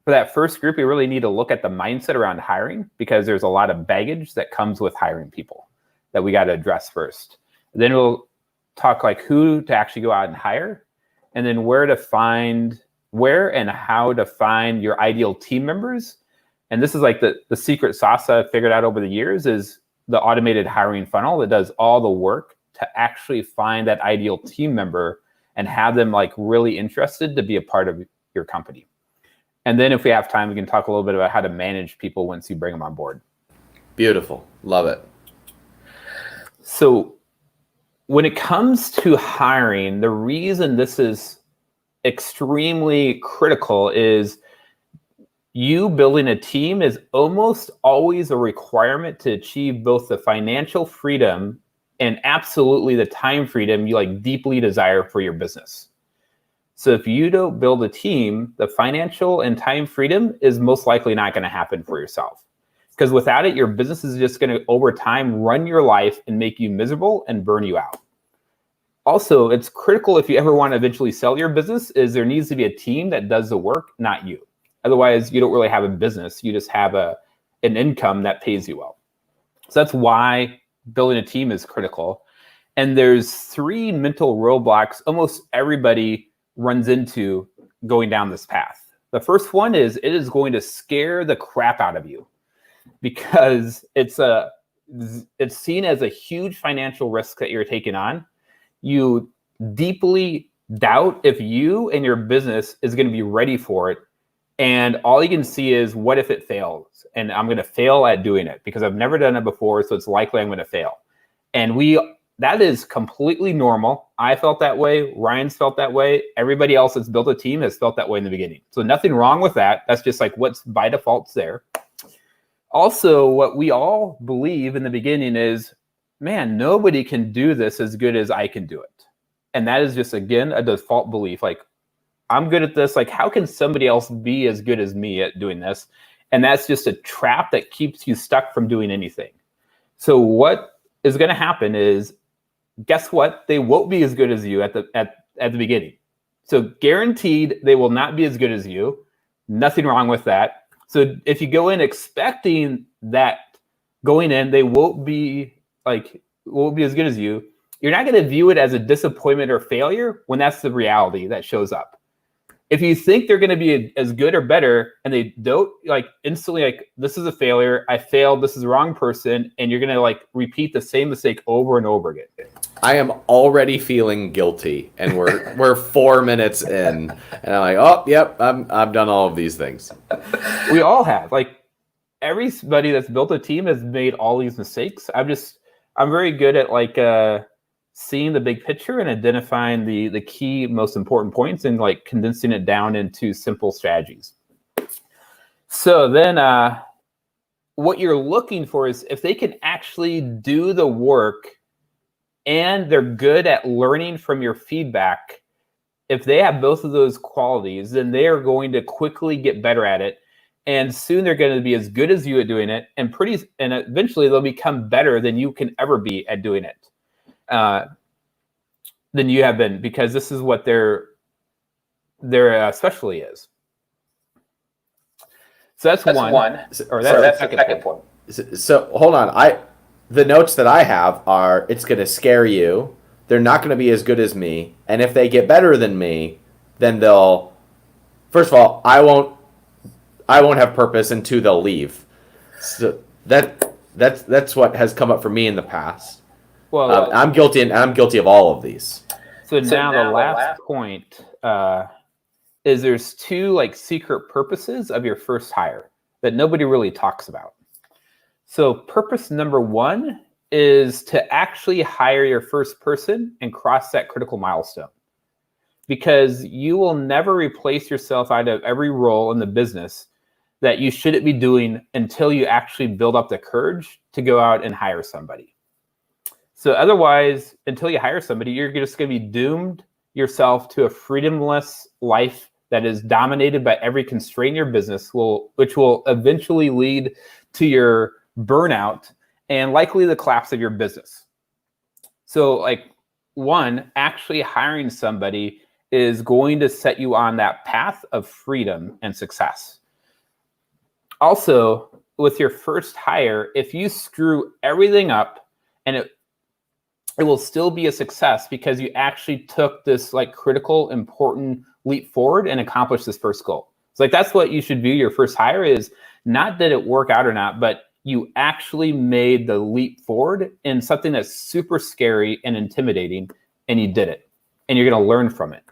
for that first group, you really need to look at the mindset around hiring, because there's a lot of baggage that comes with hiring people that we got to address first. Then we'll talk like who to actually go out and hire, and then where and how to find your ideal team members. And this is like the secret sauce I've figured out over the years is the automated hiring funnel that does all the work to actually find that ideal team member and have them like really interested to be a part of your company. And then if we have time, we can talk a little bit about how to manage people once you bring them on board. Beautiful. Love it. So when it comes to hiring, the reason this is extremely critical is you building a team is almost always a requirement to achieve both the financial freedom and absolutely the time freedom you like deeply desire for your business. So if you don't build a team, the financial and time freedom is most likely not going to happen for yourself. Because without it, your business is just going to, over time, run your life and make you miserable and burn you out. Also, it's critical if you ever want to eventually sell your business, is there needs to be a team that does the work, not you. Otherwise, you don't really have a business. You just have an income that pays you well. So that's why building a team is critical. And there's 3 mental roadblocks almost everybody runs into going down this path. The first one is it is going to scare the crap out of you because it's seen as a huge financial risk that you're taking on. You deeply doubt if you and your business is going to be ready for it. And all you can see is, what if it fails? And I'm going to fail at doing it because I've never done it before, so it's likely I'm going to fail. And that is completely normal. I felt that way. Ryan's felt that way. Everybody else that's built a team has felt that way in the beginning. So nothing wrong with that. That's just like what's by default's there. Also, what we all believe in the beginning is, man, nobody can do this as good as I can do it. And that is just, again, a default belief. Like, I'm good at this. Like, how can somebody else be as good as me at doing this? And that's just a trap that keeps you stuck from doing anything. So what is going to happen is, guess what? They won't be as good as you at the beginning. So guaranteed, they will not be as good as you. Nothing wrong with that. So if you go in expecting that going in, they won't be as good as you, you're not going to view it as a disappointment or failure when that's the reality that shows up. If you think they're going to be as good or better and they don't, like, instantly, like, this is a failure, I failed, this is the wrong person, and you're going to like repeat the same mistake over and over again. I am already feeling guilty, and we're 4 minutes in, and I'm like, oh, yep, I've done all of these things. We all have. Like, everybody that's built a team has made all these mistakes. I'm very good at like seeing the big picture and identifying the key most important points and like condensing it down into simple strategies. So then what you're looking for is if they can actually do the work and they're good at learning from your feedback. If they have both of those qualities, then they are going to quickly get better at it. And soon they're going to be as good as you at doing it. And eventually they'll become better than you can ever be at doing it. Than you have been, because this is what their specialty is. So that's one. That's the second point. So hold on. The notes that I have are, it's going to scare you. They're not going to be as good as me. And if they get better than me, then first of all, I won't have purpose, and 2, they'll leave. So that's what has come up for me in the past. Well, I'm guilty of all of these. So now the last point is there's 2 like secret purposes of your first hire that nobody really talks about. So purpose number 1 is to actually hire your first person and cross that critical milestone. Because you will never replace yourself out of every role in the business that you shouldn't be doing until you actually build up the courage to go out and hire somebody. So otherwise, until you hire somebody, you're just going to be doomed yourself to a freedomless life that is dominated by every constraint in your business, which will eventually lead to your burnout and likely the collapse of your business. So like, 1, actually hiring somebody is going to set you on that path of freedom and success. Also, with your first hire, if you screw everything up, and it will still be a success because you actually took this like critical, important leap forward and accomplished this first goal. It's like, that's what you should view your first hire is, not that it worked out or not, but you actually made the leap forward in something that's super scary and intimidating, and you did it, and you're going to learn from it.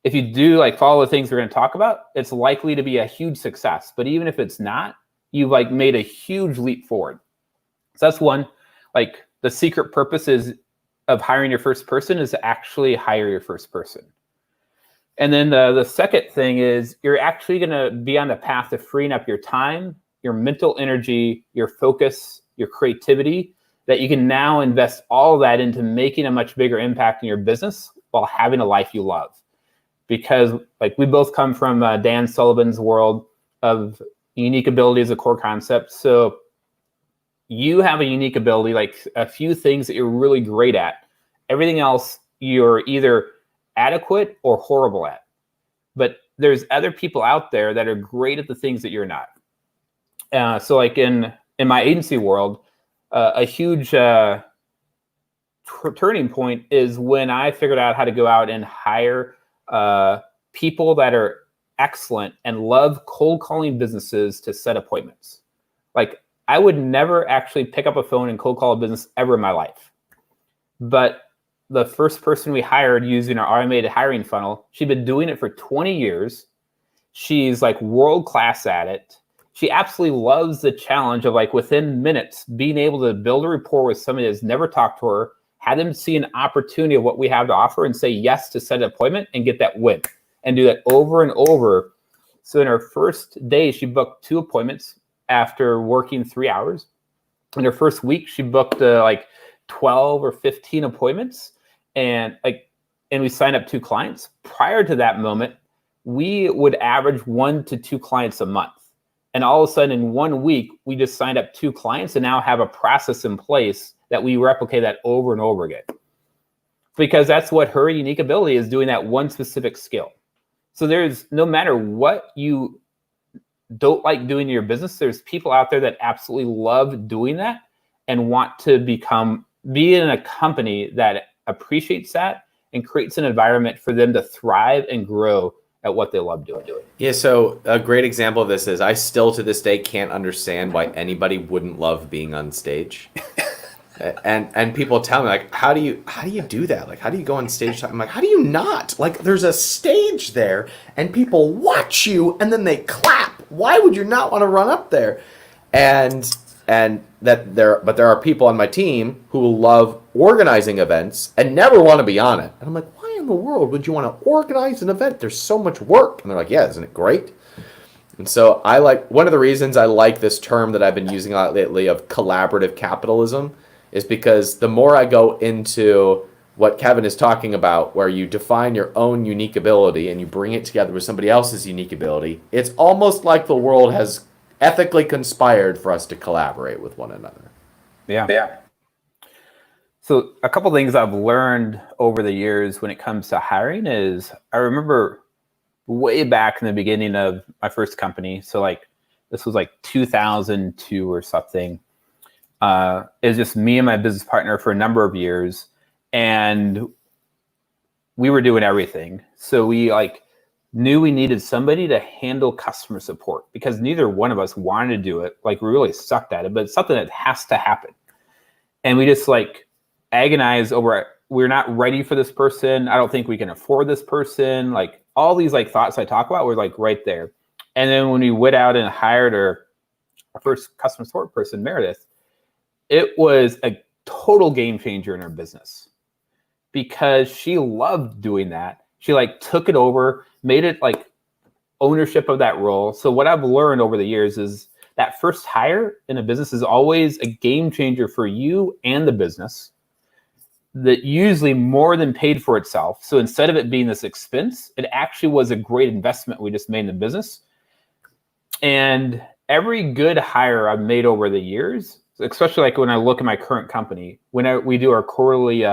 if you do like follow the things we're going to talk about, it's likely to be a huge success. But even if it's not, you've like made a huge leap forward. So that's one. Like the secret purpose of hiring your first person is to actually hire your first person. And then the second thing is you're actually going to be on the path of freeing up your time, your mental energy, your focus, your creativity, that you can now invest all of that into making a much bigger impact in your business while having a life you love. Because like we both come from Dan Sullivan's world of unique ability as a core concept. So you have a unique ability, like a few things that you're really great at. Everything else you're either adequate or horrible at. But there's other people out there that are great at the things that you're not. So like in my agency world, a huge turning point is when I figured out how to go out and hire people that are excellent and love cold calling businesses to set appointments. Like I would never actually pick up a phone and cold call a business ever in my life. But the first person we hired using our automated hiring funnel, she'd been doing it for 20 years. She's like world class at it. She absolutely loves the challenge of like within minutes being able to build a rapport with somebody that's never talked to her, have them see an opportunity of what we have to offer and say yes to set an appointment and get that win and do that over and over. So in her first day, she booked 2 appointments after working 3 hours. In her first week, she booked like 12 or 15 appointments and we signed up 2 clients. Prior to that moment, we would average 1 to 2 clients a month. And all of a sudden in 1 week, we just signed up 2 clients and now have a process in place that we replicate that over and over again. Because that's what her unique ability is, doing that one specific skill. So there's, no matter what you don't like doing in your business, there's people out there that absolutely love doing that and want to be in a company that appreciates that and creates an environment for them to thrive and grow at what they love doing. Yeah, so a great example of this is I still to this day can't understand why anybody wouldn't love being on stage. And people tell me like, how do you do that? Like, how do you go on stage? I'm like, how do you not? Like, there's a stage there and people watch you and then they clap. Why would you not want to run up there? But there are people on my team who love organizing events and never want to be on it. And I'm like, why in the world would you want to organize an event? There's so much work. And they're like, yeah, isn't it great? And so one of the reasons I like this term that I've been using a lot lately of collaborative capitalism is because the more I go into what Kevin is talking about, where you define your own unique ability and you bring it together with somebody else's unique ability, it's almost like the world has ethically conspired for us to collaborate with one another. Yeah. So a couple things I've learned over the years when it comes to hiring is I remember way back in the beginning of my first company. So like this was like 2002 or something. It was just me and my business partner for a number of years, and we were doing everything. So we like knew we needed somebody to handle customer support because neither one of us wanted to do it. Like we really sucked at it, but it's something that has to happen. And we just like agonized over, we're not ready for this person. I don't think we can afford this person. Like all these like thoughts I talk about were like right there. And then when we went out and hired our first customer support person, Meredith, it was a total game changer in her business because she loved doing that. She like took it over, made it like ownership of that role. So what I've learned over the years is that first hire in a business is always a game changer for you and the business, that usually more than paid for itself. So instead of it being this expense, it actually was a great investment we just made in the business. And every good hire I've made over the years, especially like when I look at my current company, when we do our quarterly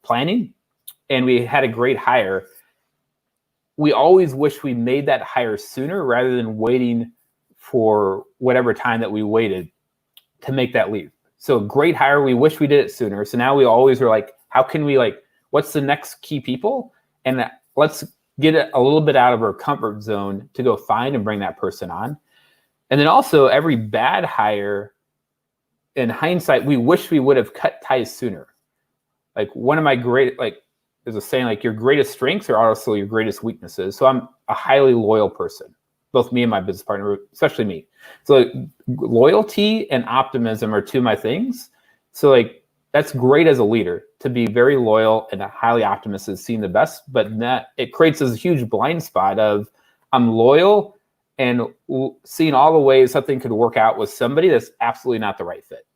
planning and we had a great hire, we always wish we made that hire sooner rather than waiting for whatever time that we waited to make that leap. So great hire, we wish we did it sooner. So now we always are like, how can we like, what's the next key people? And let's get it a little bit out of our comfort zone to go find and bring that person on. And then also every bad hire, in hindsight, we wish we would have cut ties sooner. Like one of my great, like there's a saying like your greatest strengths are also your greatest weaknesses. So I'm a highly loyal person, both me and my business partner, especially me. So like, loyalty and optimism are two of my things. So like that's great as a leader to be very loyal and highly optimistic, seeing the best, but that it creates this huge blind spot of I'm loyal and seeing all the ways something could work out with somebody that's absolutely not the right fit.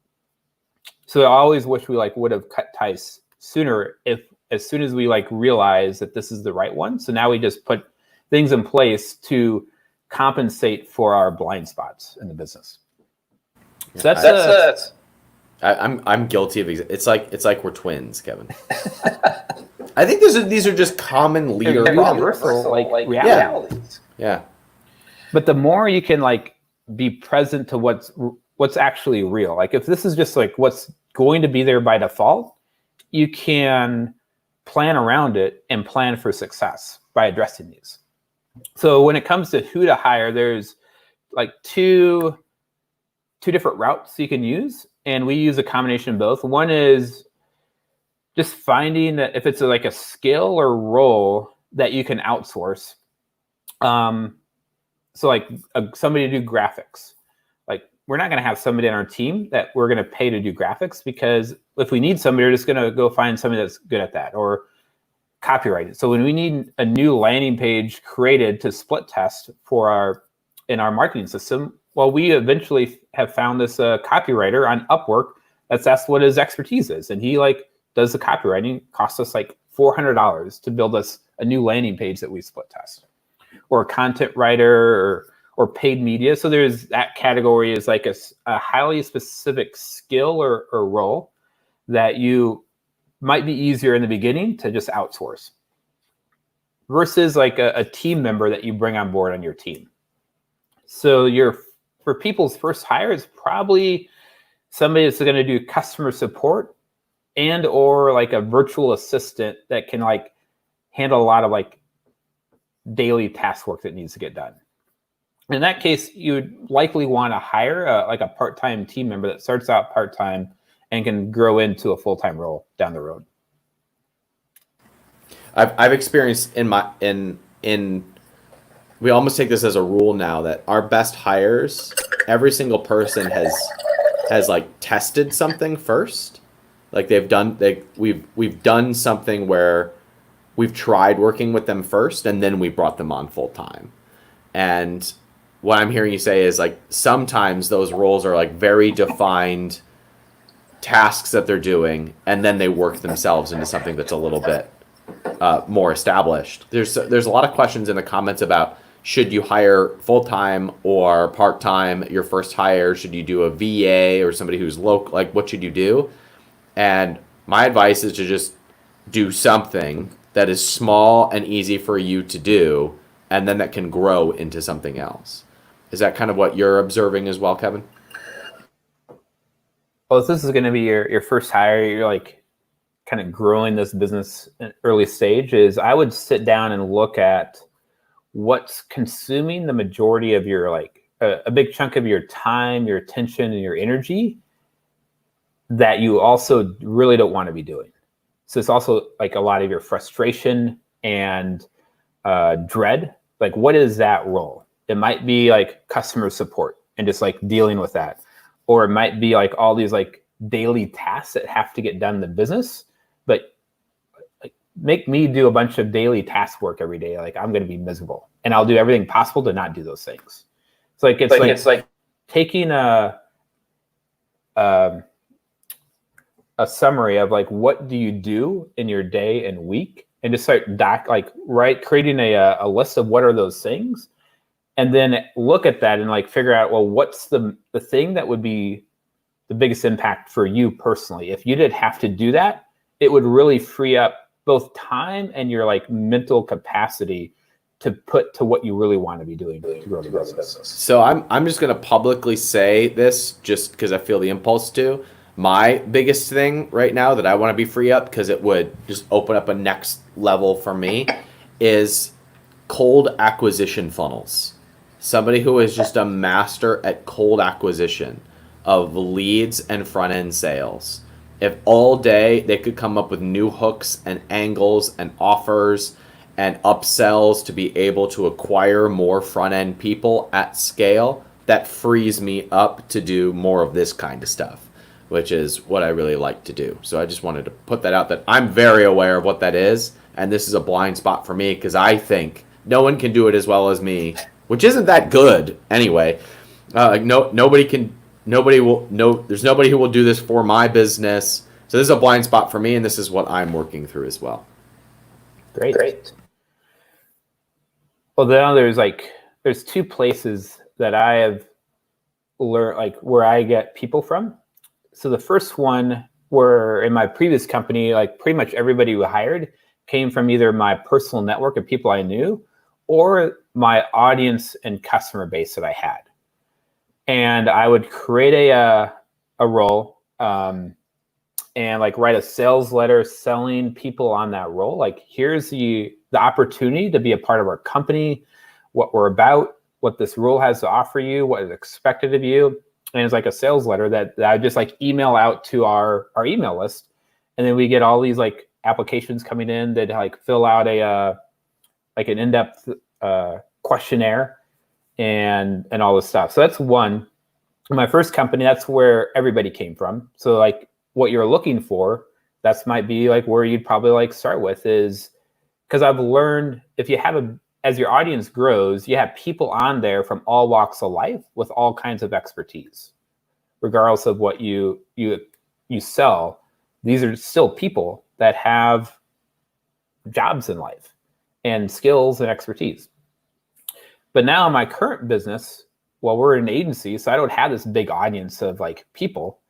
So I always wish we like would have cut ties sooner, if as soon as we like realize that this is the right one. So now we just put things in place to compensate for our blind spots in the business. So that's I'm guilty of it's like we're twins, Kevin. I think these are just common leader universal like realities. Yeah. But the more you can like be present to what's actually real. Like if this is just like what's going to be there by default, you can plan around it and plan for success by addressing these. So when it comes to who to hire, there's like two different routes you can use, and we use a combination of both. One is just finding that if it's like a skill or role that you can outsource. So like somebody to do graphics. Like we're not going to have somebody on our team that we're going to pay to do graphics, because if we need somebody, we're just going to go find somebody that's good at that, or copyright. So when we need a new landing page created to split test in our marketing system, well, we eventually have found this copywriter on Upwork that's what his expertise is, and he like does the copywriting. Costs us like $400 to build us a new landing page that we split test, or a content writer or paid media. So there's that category is like a highly specific skill or role that you might be easier in the beginning to just outsource, versus like a team member that you bring on board on your team. So for people's first hire is probably somebody that's going to do customer support and or like a virtual assistant that can like handle a lot of like daily task work that needs to get done. In that case, you would likely want to hire like a part-time team member that starts out part-time and can grow into a full-time role down the road. I've experienced we almost take this as a rule now that our best hires, every single person has like tested something first. Like we've done something where we've tried working with them first, and then we brought them on full time. And what I'm hearing you say is like sometimes those roles are like very defined tasks that they're doing, and then they work themselves into something that's a little bit more established. There's a lot of questions in the comments about should you hire full-time or part-time your first hire? Should you do a VA or somebody who's local? Like what should you do? And my advice is to just do something that is small and easy for you to do, and then that can grow into something else. Is that kind of what you're observing as well, Kevin? Well, if this is going to be your first hire, you're like kind of growing this business in early stage, is I would sit down and look at what's consuming the majority of your like a big chunk of your time, your attention, and your energy that you also really don't want to be doing. So it's also like a lot of your frustration and dread. Like, what is that role? It might be like customer support and just like dealing with that. Or it might be like all these like daily tasks that have to get done in the business, but like make me do a bunch of daily task work every day. Like I'm going to be miserable, and I'll do everything possible to not do those things. It's like taking a summary of like, what do you do in your day and week, and just start creating a list of what are those things. And then look at that and like figure out, well, what's the thing that would be the biggest impact for you personally? If you did have to do that, it would really free up both time and your like mental capacity to put to what you really want to be doing to grow the business. So I'm just going to publicly say this just because I feel the impulse to. My biggest thing right now that I want to be free up, because it would just open up a next level for me, is cold acquisition funnels. Somebody who is just a master at cold acquisition of leads and front-end sales. if all day they could come up with new hooks and angles and offers and upsells to be able to acquire more front end people at scale, that frees me up to do more of this kind of stuff, which is what I really like to do. So I just wanted to put that out, that I'm very aware of what that is. And this is a blind spot for me because I think no one can do it as well as me, which isn't that good anyway. Nobody will, there's nobody who will do this for my business. So this is a blind spot for me, and this is what I'm working through as well. Great. Well, then there's two places that I have learned, like where I get people from. So the first one, were in my previous company, like pretty much everybody who hired came from either my personal network of people I knew or my audience and customer base that I had. And I would create a role and like write a sales letter selling people on that role. Like, here's the opportunity to be a part of our company, what we're about, what this role has to offer you, what is expected of you. And it's like a sales letter that I just like email out to our email list. And then we get all these like applications coming in that like fill out like an in-depth questionnaire and all this stuff. So that's one. In my first company, that's where everybody came from. So like what you're looking for, that's might be like where you'd probably like start with, is because I've learned if you have as your audience grows, you have people on there from all walks of life with all kinds of expertise, regardless of what you sell. These are still people that have jobs in life and skills and expertise. But now in my current business, well, we're an agency, so I don't have this big audience of like people.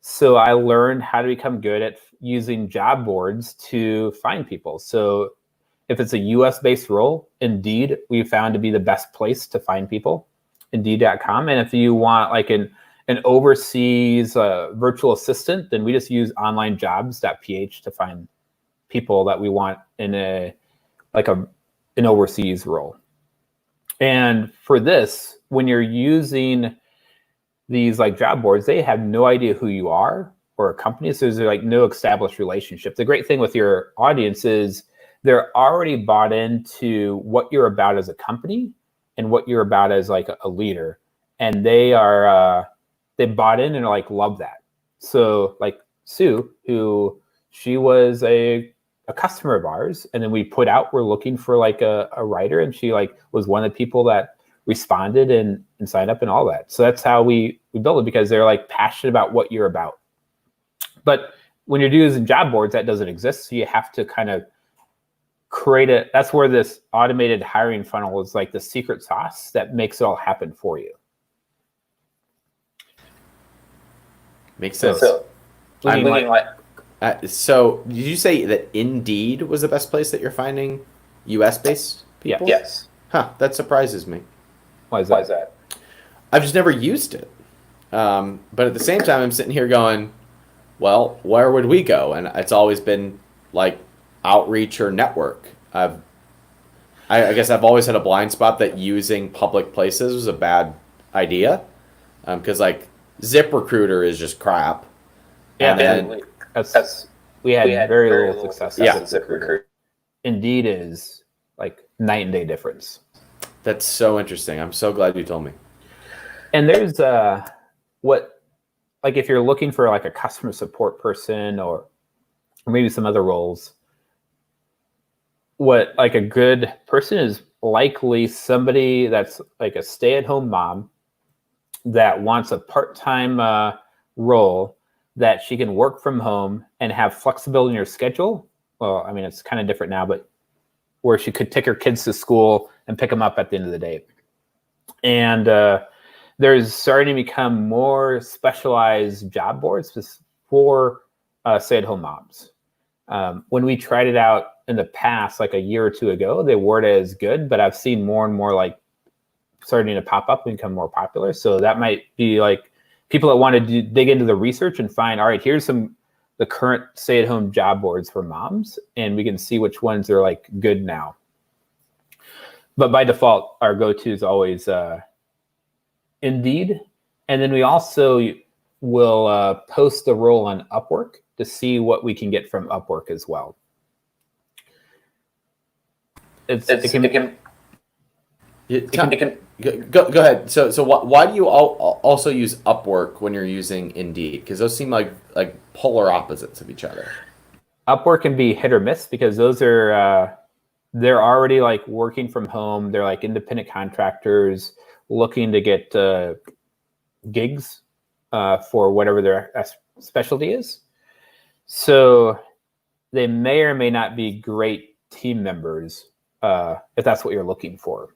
So I learned how to become good at using job boards to find people. So if it's a US-based role, Indeed, we found to be the best place to find people, Indeed.com. And if you want like an overseas virtual assistant, then we just use onlinejobs.ph to find people that we want in an overseas role. And for this, when you're using these like job boards, they have no idea who you are or a company. So there's like no established relationship. The great thing with your audience is they're already bought into what you're about as a company and what you're about as like a leader. And they bought in and like love that. So like Sue, who she was a customer of ours, and then we put out, we're looking for like a writer, and she like was one of the people that responded and signed up and all that. So that's how we build it, because they're like passionate about what you're about. But when you're using job boards, that doesn't exist. So you have to kind of create it. That's where this automated hiring funnel is like the secret sauce that makes it all happen for you. Makes sense. So so did you say that Indeed was the best place that you're finding US-based people? Yes. Huh, that surprises me. Why is that? I've just never used it. But at the same time, I'm sitting here going, well, where would we go? And it's always been like outreach or network. I guess I've always had a blind spot that using public places was a bad idea. Because like ZipRecruiter is just crap. Yeah, and we had very little success Yeah. with ZipRecruiter. Indeed is like night and day difference. That's so interesting. I'm so glad you told me. And there's like if you're looking for like a customer support person or maybe some other roles, what like a good person is likely somebody that's like a stay-at-home mom that wants a part-time role that she can work from home and have flexibility in her schedule. Well, I mean, it's kind of different now, but where she could take her kids to school and pick them up at the end of the day. And there's starting to become more specialized job boards for stay-at-home moms. When we tried it out in the past, like a year or two ago, they weren't as good, but I've seen more and more like starting to pop up and become more popular. So that might be like people that want to dig into the research and find, all right, here's the current stay-at-home job boards for moms, and we can see which ones are like good now. But by default, our go-to is always Indeed. And then we also we'll post the role on Upwork to see what we can get from Upwork as well. It can Go ahead. So why do you also use Upwork when you're using Indeed? Because those seem like polar opposites of each other. Upwork can be hit or miss because those are they're already like working from home. They're like independent contractors looking to get gigs for whatever their specialty is. So they may or may not be great team members if that's what you're looking for,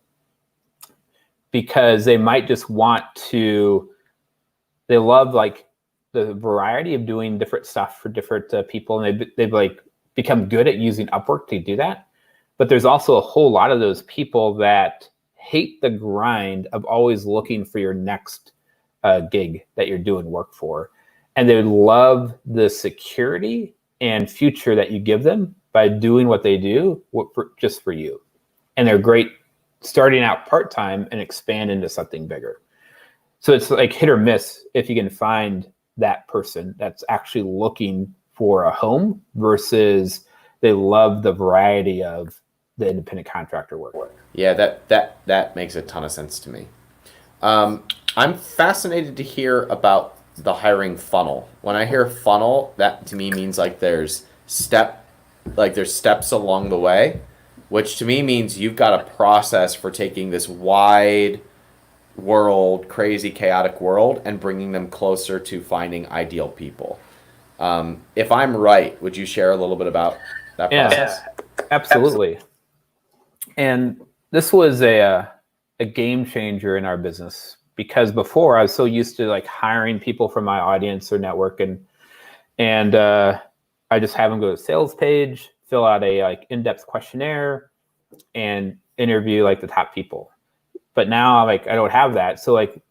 because they might just want to. They love like the variety of doing different stuff for different people, and they've like become good at using Upwork to do that. But there's also a whole lot of those people that hate the grind of always looking for your next gig that you're doing work for. And they love the security and future that you give them by doing what they do just for you. And they're great starting out part-time and expand into something bigger. So it's like hit or miss if you can find that person that's actually looking for a home versus they love the variety of the independent contractor work. Yeah, that makes a ton of sense to me. I'm fascinated to hear about the hiring funnel. When I hear funnel, that to me means like there's steps along the way, which to me means you've got a process for taking this wide world, crazy, chaotic world, and bringing them closer to finding ideal people. If I'm right, would you share a little bit about that process? Yeah, absolutely. And this was a game changer in our business, because before I was so used to like hiring people from my audience or network, and I just have them go to the sales page, fill out a like in-depth questionnaire, and interview like the top people. But now like I don't have that. So like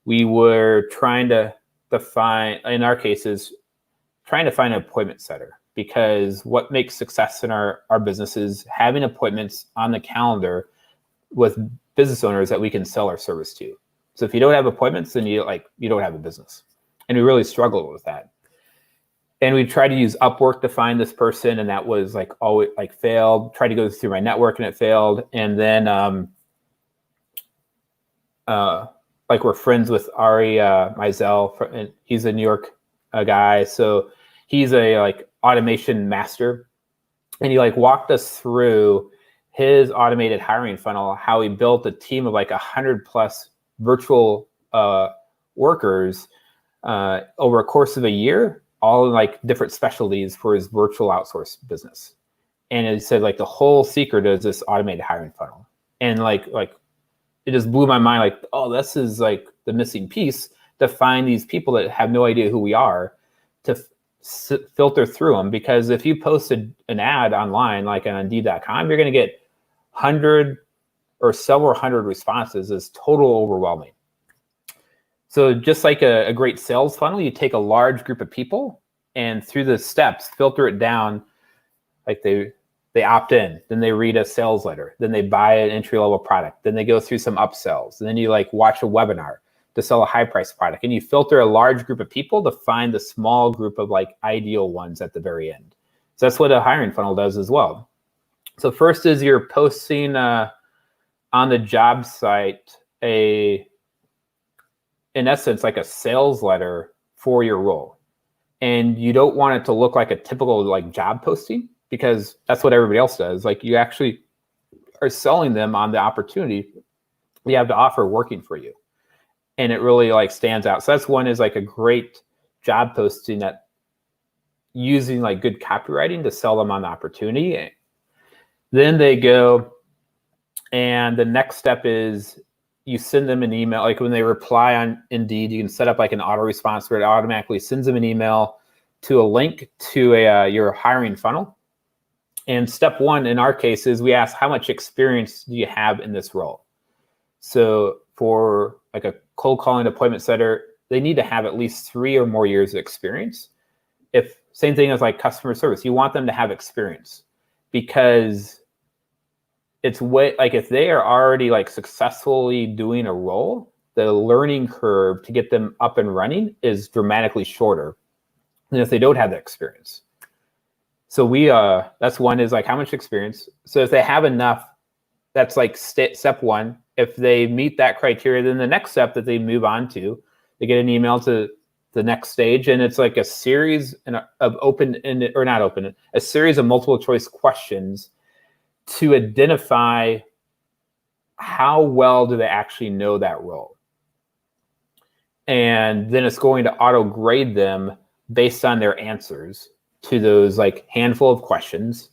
we were trying to find, in our cases, trying to find an appointment setter, because what makes success in our business is having appointments on the calendar with business owners that we can sell our service to. So if you don't have appointments, then you don't have a business. And we really struggled with that. And we tried to use Upwork to find this person, and that was like always like failed. Tried to go through my network and it failed. And then like we're friends with Ari Mizell, and he's a New York guy. So he's a like automation master, and he like walked us through his automated hiring funnel, how he built a team of like 100+ virtual workers over a course of a year, all in like different specialties for his virtual outsource business. And it said like the whole secret is this automated hiring funnel. And like it just blew my mind, like, oh, this is like the missing piece to find these people that have no idea who we are, to filter through them. Because if you posted an ad online, like on Indeed.com, you're going to get 100 or several hundred responses. Is total overwhelming. So just like a great sales funnel, you take a large group of people and through the steps, filter it down. Like they opt in, then they read a sales letter, then they buy an entry-level product, then they go through some upsells, and then you like watch a webinar to sell a high-price product, and you filter a large group of people to find the small group of like ideal ones at the very end. So that's what a hiring funnel does as well. So first is you're posting on the job site in essence like a sales letter for your role, and you don't want it to look like a typical like job posting, because that's what everybody else does. Like you actually are selling them on the opportunity you have to offer working for you. And it really like stands out. So that's one, is like a great job posting that using like good copywriting to sell them on the opportunity. Then they go, and the next step is you send them an email. Like when they reply on Indeed, you can set up like an auto response where it automatically sends them an email to a link to your hiring funnel. And step one in our case is we ask, how much experience do you have in this role? So for like a cold calling appointment setter, they need to have at least 3 or more years of experience. If same thing as like customer service, you want them to have experience, because it's way like if they are already like successfully doing a role, the learning curve to get them up and running is dramatically shorter than if they don't have that experience. So that's one, is like how much experience. So if they have enough, that's like step one. If they meet that criteria, then the next step that they move on to, they get an email to the next stage, and it's like a series of a series of multiple choice questions to identify how well do they actually know that role. And then it's going to auto grade them based on their answers to those like handful of questions.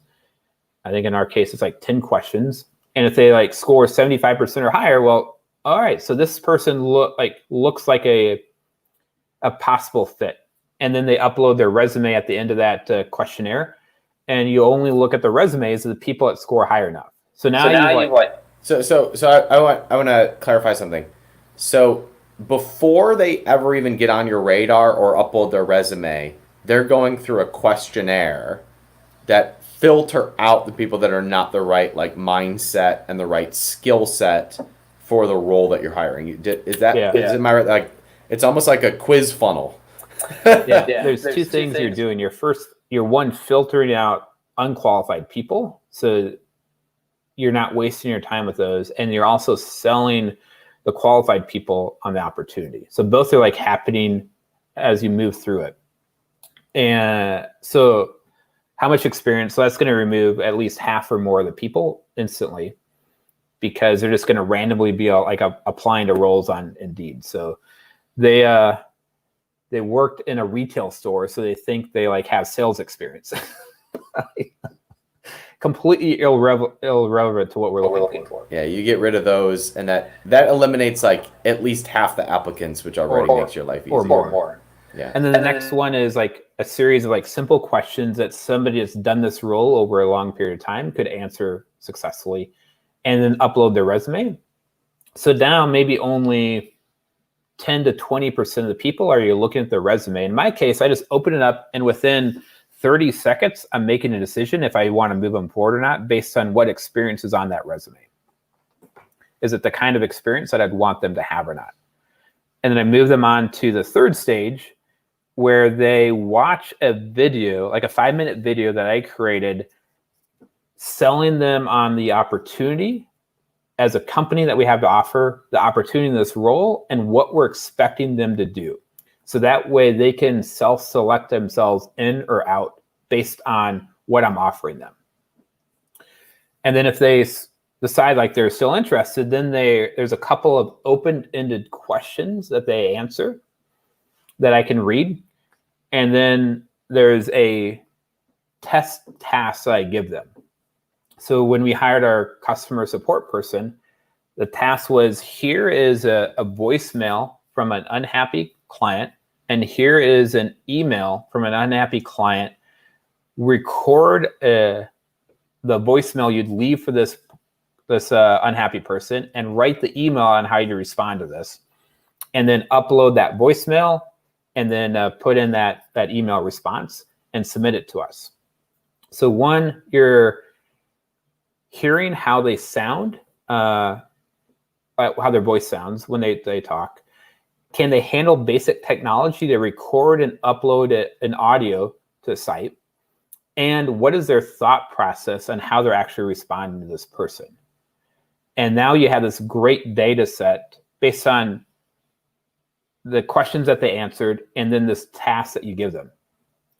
I think in our case, it's like 10 questions. And if they like score 75% or higher, well, all right, so this person looks like a possible fit. And then they upload their resume at the end of that questionnaire. And you only look at the resumes of the people that score high enough. So now you what? So I want to clarify something. So before they ever even get on your radar or upload their resume, they're going through a questionnaire that filter out the people that are not the right like mindset and the right skill set for the role that you're hiring. Is it my right? Like it's almost like a quiz funnel. Yeah, there's two things you're doing. You're one, filtering out unqualified people, so you're not wasting your time with those, and you're also selling the qualified people on the opportunity. So both are like happening as you move through it. And so how much experience? So that's going to remove at least half or more of the people instantly, because they're just going to randomly be applying to roles on Indeed. So they worked in a retail store, so they think they like have sales experience. Completely irrelevant to what we're looking for. Yeah, you get rid of those, and that eliminates like at least half the applicants, which already makes your life easier. Or more. Yeah. And then the next one is like a series of like simple questions that somebody that's done this role over a long period of time could answer successfully, and then upload their resume. So now maybe only 10 to 20% of the people are you looking at their resume. In my case, I just open it up, and within 30 seconds, I'm making a decision if I want to move them forward or not based on what experience is on that resume. Is it the kind of experience that I'd want them to have or not? And then I move them on to the third stage, where they watch a video, like a 5-minute video that I created, selling them on the opportunity as a company that we have to offer, the opportunity in this role, and what we're expecting them to do. So that way they can self-select themselves in or out based on what I'm offering them. And then if they decide like they're still interested, then there's a couple of open-ended questions that they answer that I can read. And then there's a test task that I give them. So when we hired our customer support person, the task was, here is a voicemail from an unhappy client, and here is an email from an unhappy client. Record the voicemail you'd leave for this unhappy person, and write the email on how you respond to this, and then upload that voicemail, and then put in that email response and submit it to us. So one, you're hearing how they sound, how their voice sounds when they talk. Can they handle basic technology to record and upload an audio to the site? And what is their thought process on how they're actually responding to this person? And now you have this great data set based on the questions that they answered, and then this task that you give them.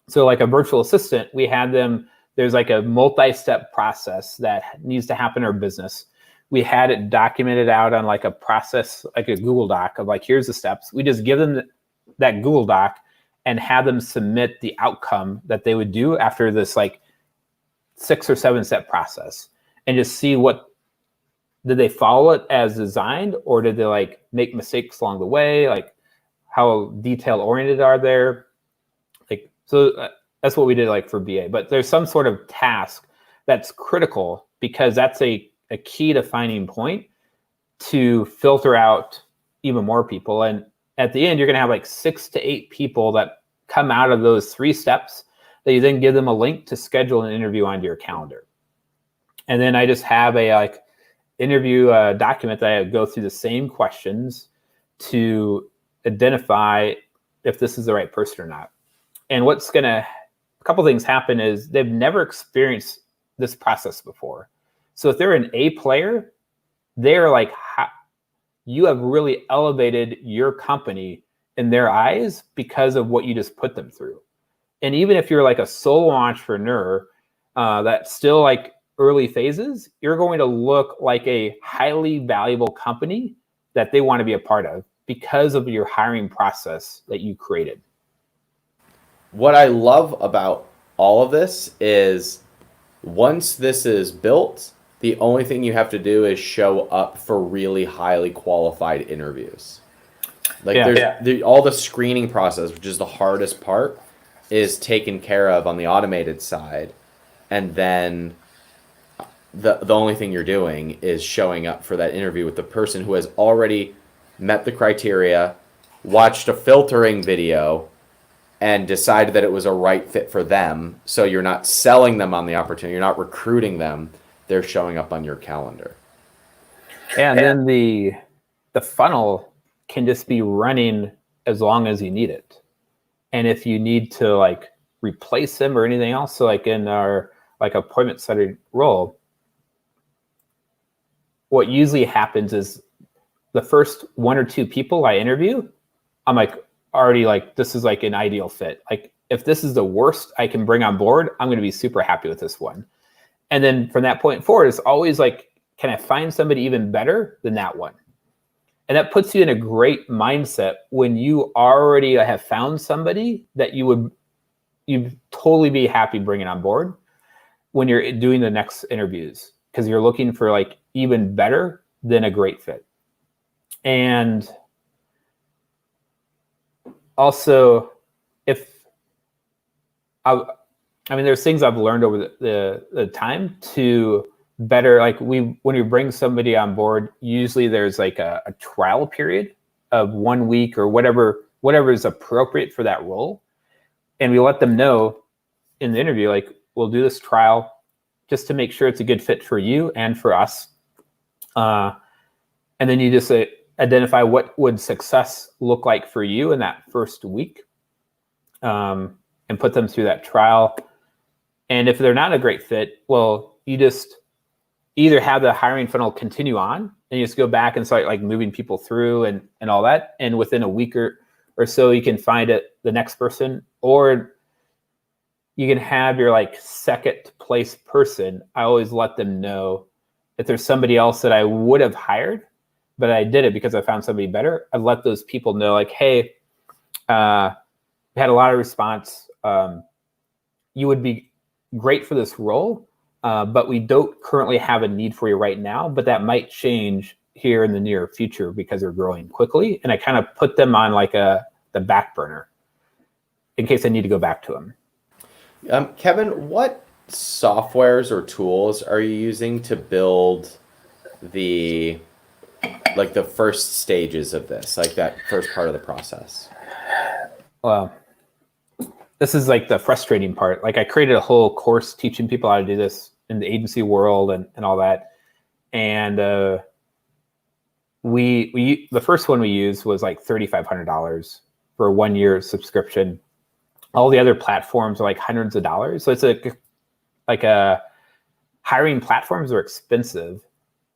So like a virtual assistant, we had them, there's like a multi-step process that needs to happen in our business. We had it documented out on like a process, like a Google Doc of like, here's the steps. We just give them that Google Doc and have them submit the outcome that they would do after this like 6 or 7 step process, and just see did they follow it as designed, or did they like make mistakes along the way? Like how detail oriented are they? Like, so that's what we did like for BA, but there's some sort of task that's critical, because that's a key defining point to filter out even more people. And at the end, you're going to have like 6 to 8 people that come out of those 3 steps that you then give them a link to schedule an interview onto your calendar. And then I just have a like interview document that I go through the same questions to identify if this is the right person or not. And a couple things happen is they've never experienced this process before. So if they're an A player, they're like, you have really elevated your company in their eyes because of what you just put them through. And even if you're like a solo entrepreneur, that's still like early phases, you're going to look like a highly valuable company that they want to be a part of because of your hiring process that you created. What I love about all of this is once this is built, the only thing you have to do is show up for really highly qualified interviews. Like all the screening process, which is the hardest part, is taken care of on the automated side. And then the only thing you're doing is showing up for that interview with the person who has already met the criteria, watched a filtering video, and decided that it was a right fit for them. So you're not selling them on the opportunity. You're not recruiting them. They're showing up on your calendar. And then the funnel can just be running as long as you need it. And if you need to like replace them or anything else, so like in our like appointment setting role, what usually happens is the first 1 or 2 people I interview, I'm like already like, this is like an ideal fit. Like if this is the worst I can bring on board, I'm going to be super happy with this one. And then from that point forward, it's always like, can I find somebody even better than that one? And that puts you in a great mindset when you already have found somebody that you'd totally be happy bringing on board when you're doing the next interviews, because you're looking for like even better than a great fit. And also, there's things I've learned over the time to better, like when we bring somebody on board, usually there's like a trial period of 1 week or whatever is appropriate for that role. And we let them know in the interview, like, we'll do this trial just to make sure it's a good fit for you and for us. And then you just identify what would success look like for you in that first week, and put them through that trial. And if they're not a great fit, well, you just either have the hiring funnel continue on and you just go back and start like moving people through and all that. And within a week or so, you can find the next person, or you can have your like second place person. I always let them know if there's somebody else that I would have hired, but I did it because I found somebody better. I'd let those people know like, hey, we had a lot of response. You would be great for this role, but we don't currently have a need for you right now, but that might change here in the near future because they're growing quickly. And I kind of put them on like the back burner in case I need to go back to them. Kevin, what softwares or tools are you using to build the first stages of this, like that first part of the process? Well, this is like the frustrating part. Like I created a whole course teaching people how to do this in the agency world and all that. And the first one we used was like $3,500 for a 1-year subscription. All the other platforms are like hundreds of dollars. So it's like hiring platforms are expensive,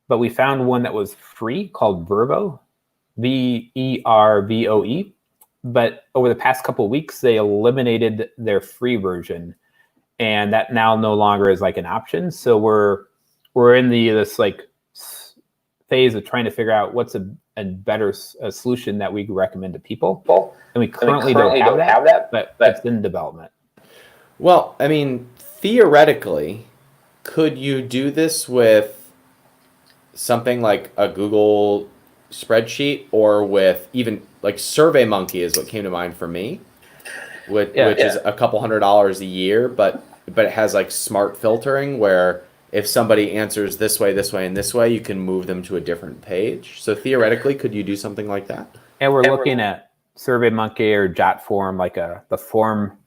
but we found one that was free called Vervo, Vervoe. But over the past couple of weeks, they eliminated their free version, and that now no longer is like an option. So we're in this like phase of trying to figure out what's a better solution that we recommend to people. And we currently don't have that, but it's in development. Well, I mean, theoretically, could you do this with something like a Google spreadsheet, or with even like SurveyMonkey is what came to mind for me, which is a couple $100 a year, but it has like smart filtering where if somebody answers this way, and this way, you can move them to a different page. So theoretically, could you do something like that? And we're looking at SurveyMonkey or JotForm, like the form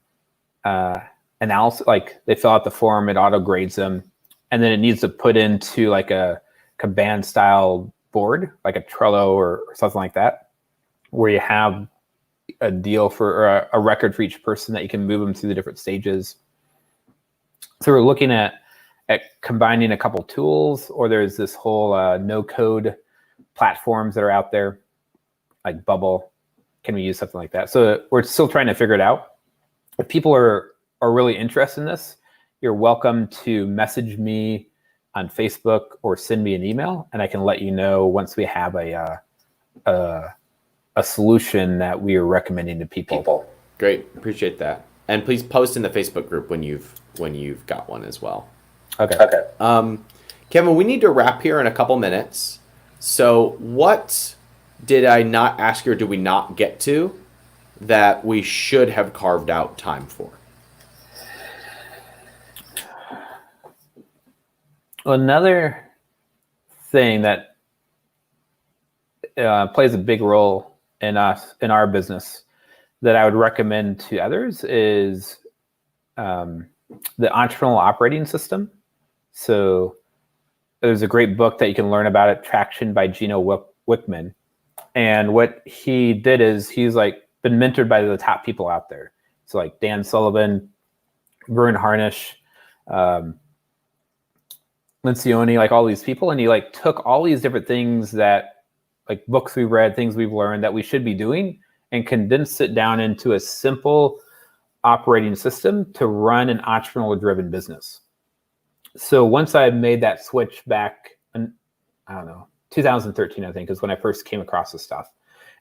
analysis. Like they fill out the form, it auto grades them, and then it needs to put into like a Kanban style board, like a Trello or something like that. where you have a deal for or a record for each person that you can move them through the different stages. So we're looking at combining a couple tools, or there's this whole no code platforms that are out there like Bubble. Can we use something like that? So we're still trying to figure it out. If people are really interested in this, you're welcome to message me on Facebook or send me an email, and I can let you know once we have a solution that we are recommending to people. Great, appreciate that. And please post in the Facebook group when you've got one as well. Okay. Kevin, we need to wrap here in a couple minutes. So what did I not ask you, or did we not get to that we should have carved out time for? Another thing that plays a big role in our business that I would recommend to others is the Entrepreneurial operating system. So there's a great book that you can learn about it, Traction by Gino Wickman. And what he did is he's like been mentored by the top people out there. So like Dan Sullivan, Vern Harnish, Lencioni, like all these people. And he like took all these different things that like books we've read, things we've learned that we should be doing, and condensed it down into a simple operating system to run an entrepreneurial driven business. So once I made that switch back in, 2013, I think, is when I first came across this stuff.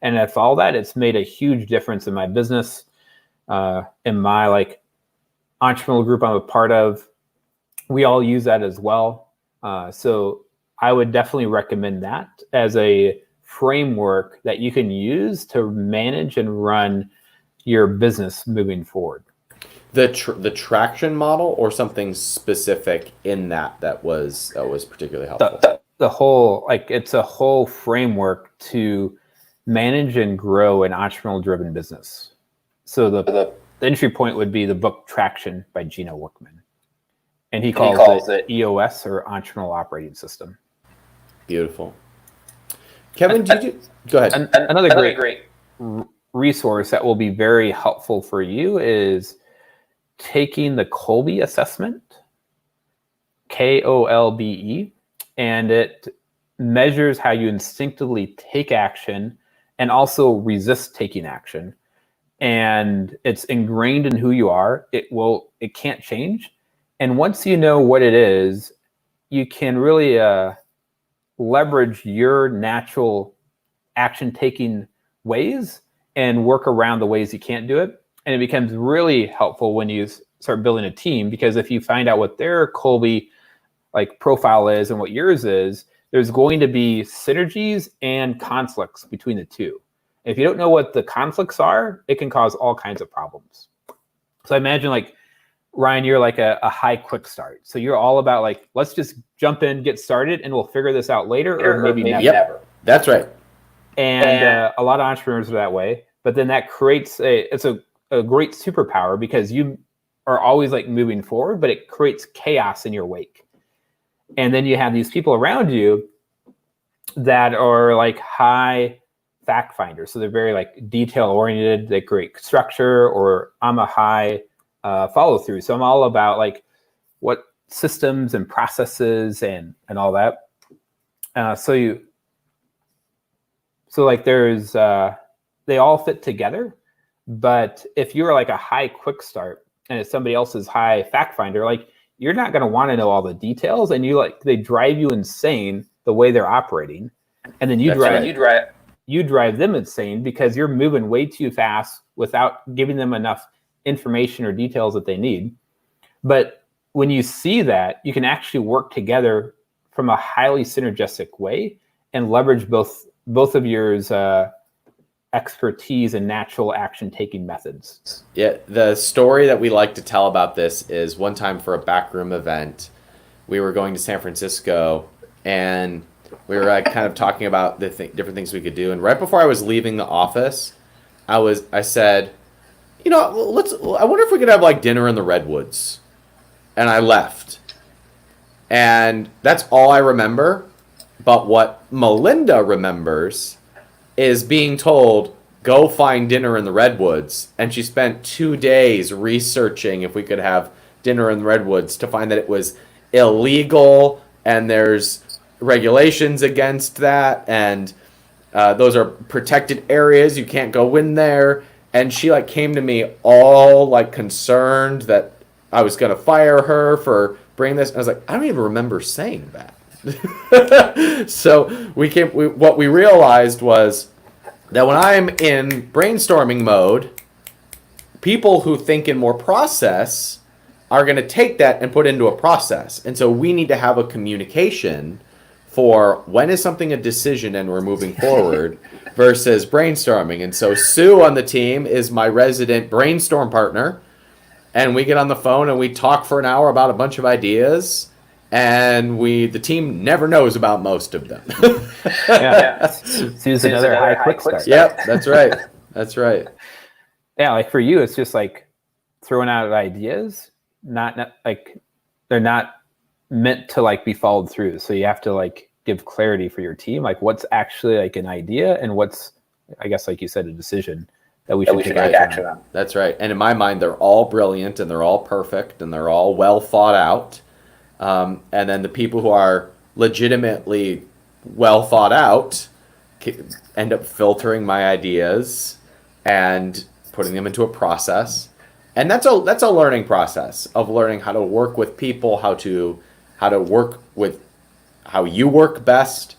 And if all that, it's made a huge difference in my business, in my like entrepreneurial group I'm a part of. We all use that as well. So I would definitely recommend that as a framework that you can use to manage and run your business moving forward. The traction model, or something specific in that was particularly helpful? The whole, like, it's a whole framework to manage and grow an entrepreneurial driven business. So the entry point would be the book Traction by Gino Wickman. And he calls it EOS, or Entrepreneurial Operating System. Beautiful. Kevin, go ahead. Another great resource that will be very helpful for you is taking the Kolbe assessment, KOLBE, and it measures how you instinctively take action and also resist taking action. And it's ingrained in who you are. It can't change. And once you know what it is, you can really leverage your natural action-taking ways and work around the ways you can't do it. And it becomes really helpful when you start building a team, because if you find out what their Kolbe like profile is and what yours is, there's going to be synergies and conflicts between the two. And if you don't know what the conflicts are, it can cause all kinds of problems. So I imagine, like, Ryan, you're like a high quick start. So you're all about like, let's just jump in, get started, and we'll figure this out later, or maybe never. Yep, that's right. And a lot of entrepreneurs are that way. But then that creates it's a great superpower, because you are always like moving forward, but it creates chaos in your wake. And then you have these people around you that are like high fact finders. So they're very like detail oriented. They create structure, or I'm a high follow through. So I'm all about like what systems and processes and all that. So like there's they all fit together. But if you're like a high quick start and it's somebody else's high fact finder, like, you're not going to want to know all the details, and they drive you insane the way they're operating. And then you drive them insane, because you're moving way too fast without giving them enough information or details that they need. But when you see that, you can actually work together from a highly synergistic way and leverage both of yours expertise and natural action taking methods. Yeah, the story that we like to tell about this is one time for a backroom event, we were going to San Francisco, and we were kind of talking about the different things we could do. And right before I was leaving the office, I said, I wonder if we could have like dinner in the Redwoods. And I left. And that's all I remember. But what Melinda remembers is being told, go find dinner in the Redwoods. And she spent 2 days researching if we could have dinner in the Redwoods to find that it was illegal and there's regulations against that. And those are protected areas. You can't go in there. And she like came to me all like concerned that I was going to fire her for bringing this. I was like, I don't even remember saying that. So what we realized was that when I'm in brainstorming mode, people who think in more process are going to take that and put into a process. And so we need to have a communication for when is something a decision and we're moving forward versus brainstorming. And so Sue on the team is my resident brainstorm partner. And we get on the phone and we talk for an hour about a bunch of ideas. And the team never knows about most of them. Yeah. Sue's another high quick start. Yep, that's right. That's right. Yeah, like for you, it's just like throwing out ideas, not like they're not meant to like be followed through. So you have to like give clarity for your team, like what's actually like an idea and what's, I guess, like you said, a decision that we should take action on. That's right. And in my mind, they're all brilliant and they're all perfect and they're all well thought out. And then the people who are legitimately well thought out end up filtering my ideas and putting them into a process. And that's a learning process of learning how to work with people, how to work with how you work best.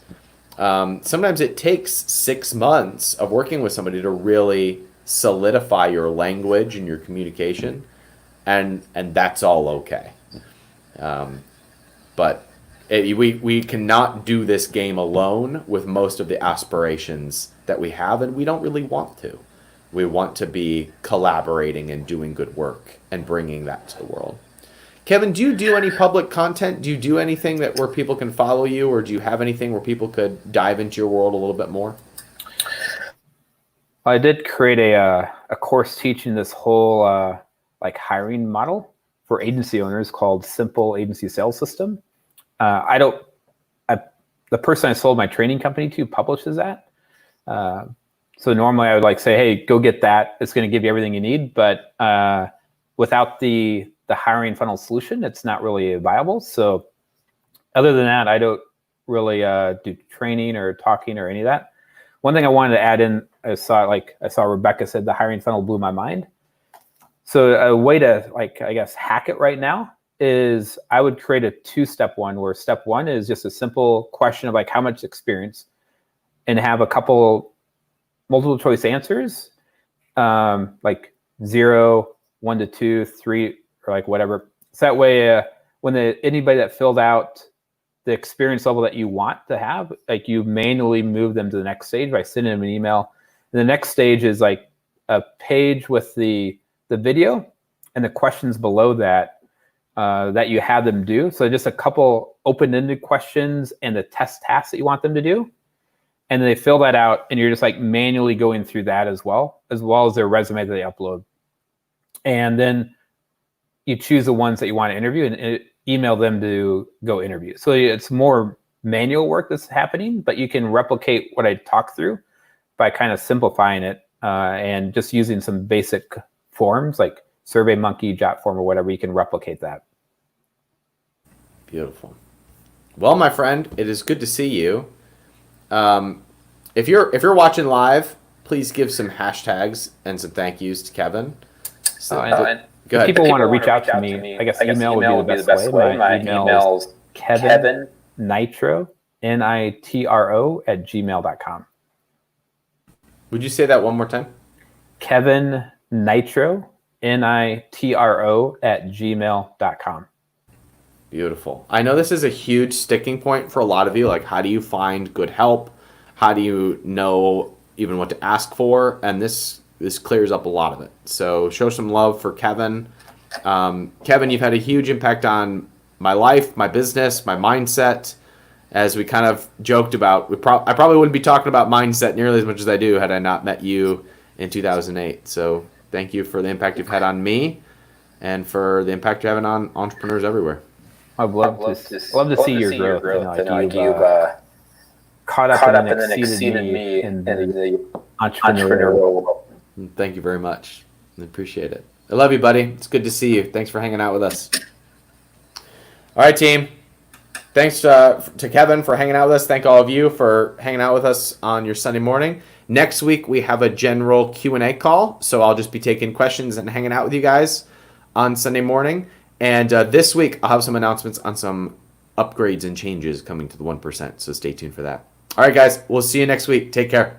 Sometimes it takes 6 months of working with somebody to really solidify your language and your communication, and that's all okay. But we cannot do this game alone with most of the aspirations that we have, and we don't really want to. We want to be collaborating and doing good work and bringing that to the world. Kevin, do you do any public content? Do you do anything where people can follow you, or do you have anything where people could dive into your world a little bit more? I did create a course teaching this whole like hiring model for agency owners called Simple Agency Sales System. The person I sold my training company to publishes that. So normally I would like say, hey, go get that. It's going to give you everything you need. But without the hiring funnel solution, it's not really viable. So other than that, I don't really do training or talking or any of that. One thing I wanted to add in, I saw Rebecca said the hiring funnel blew my mind. So a way to hack it right now is I would create a 2-step one where step 1 is just a simple question of like how much experience, and have a couple multiple choice answers, like 0, 1 to 2, 3, or like whatever. So that way, when anybody that filled out the experience level that you want to have, like you manually move them to the next stage by sending them an email. And the next stage is like a page with the video and the questions below that that you have them do. So just a couple open-ended questions and the test tasks that you want them to do. And then they fill that out, and you're just like manually going through that as well as their resume that they upload. And then you choose the ones that you want to interview and email them to go interview. So it's more manual work that's happening, but you can replicate what I talked through by kind of simplifying it and just using some basic forms like SurveyMonkey, JotForm, or whatever. You can replicate that. Beautiful. Well, my friend, it is good to see you. If you're watching live, please give some hashtags and some thank yous to Kevin. So, go ahead. People want to reach out to me, I guess email would be the best way. My email is Kevin Nitro, Nitro @gmail.com. Would you say that one more time? Kevin Nitro, Nitro @gmail.com. Beautiful. I know this is a huge sticking point for a lot of you. Like, how do you find good help? How do you know even what to ask for? And this clears up a lot of it. So show some love for Kevin. Kevin, you've had a huge impact on my life, my business, my mindset. As we kind of joked about, I probably wouldn't be talking about mindset nearly as much as I do had I not met you in 2008. So thank you for the impact you've had on me and for the impact you're having on entrepreneurs everywhere. I'd love to see your growth. You've caught up and then exceeded me in the Entrepreneurial. Thank you very much. I appreciate it. I love you, buddy. It's good to see you. Thanks for hanging out with us. All right, team. Thanks to Kevin for hanging out with us. Thank all of you for hanging out with us on your Sunday morning. Next week, we have a general Q&A call, so I'll just be taking questions and hanging out with you guys on Sunday morning. And this week, I'll have some announcements on some upgrades and changes coming to the 1%, so stay tuned for that. All right, guys. We'll see you next week. Take care.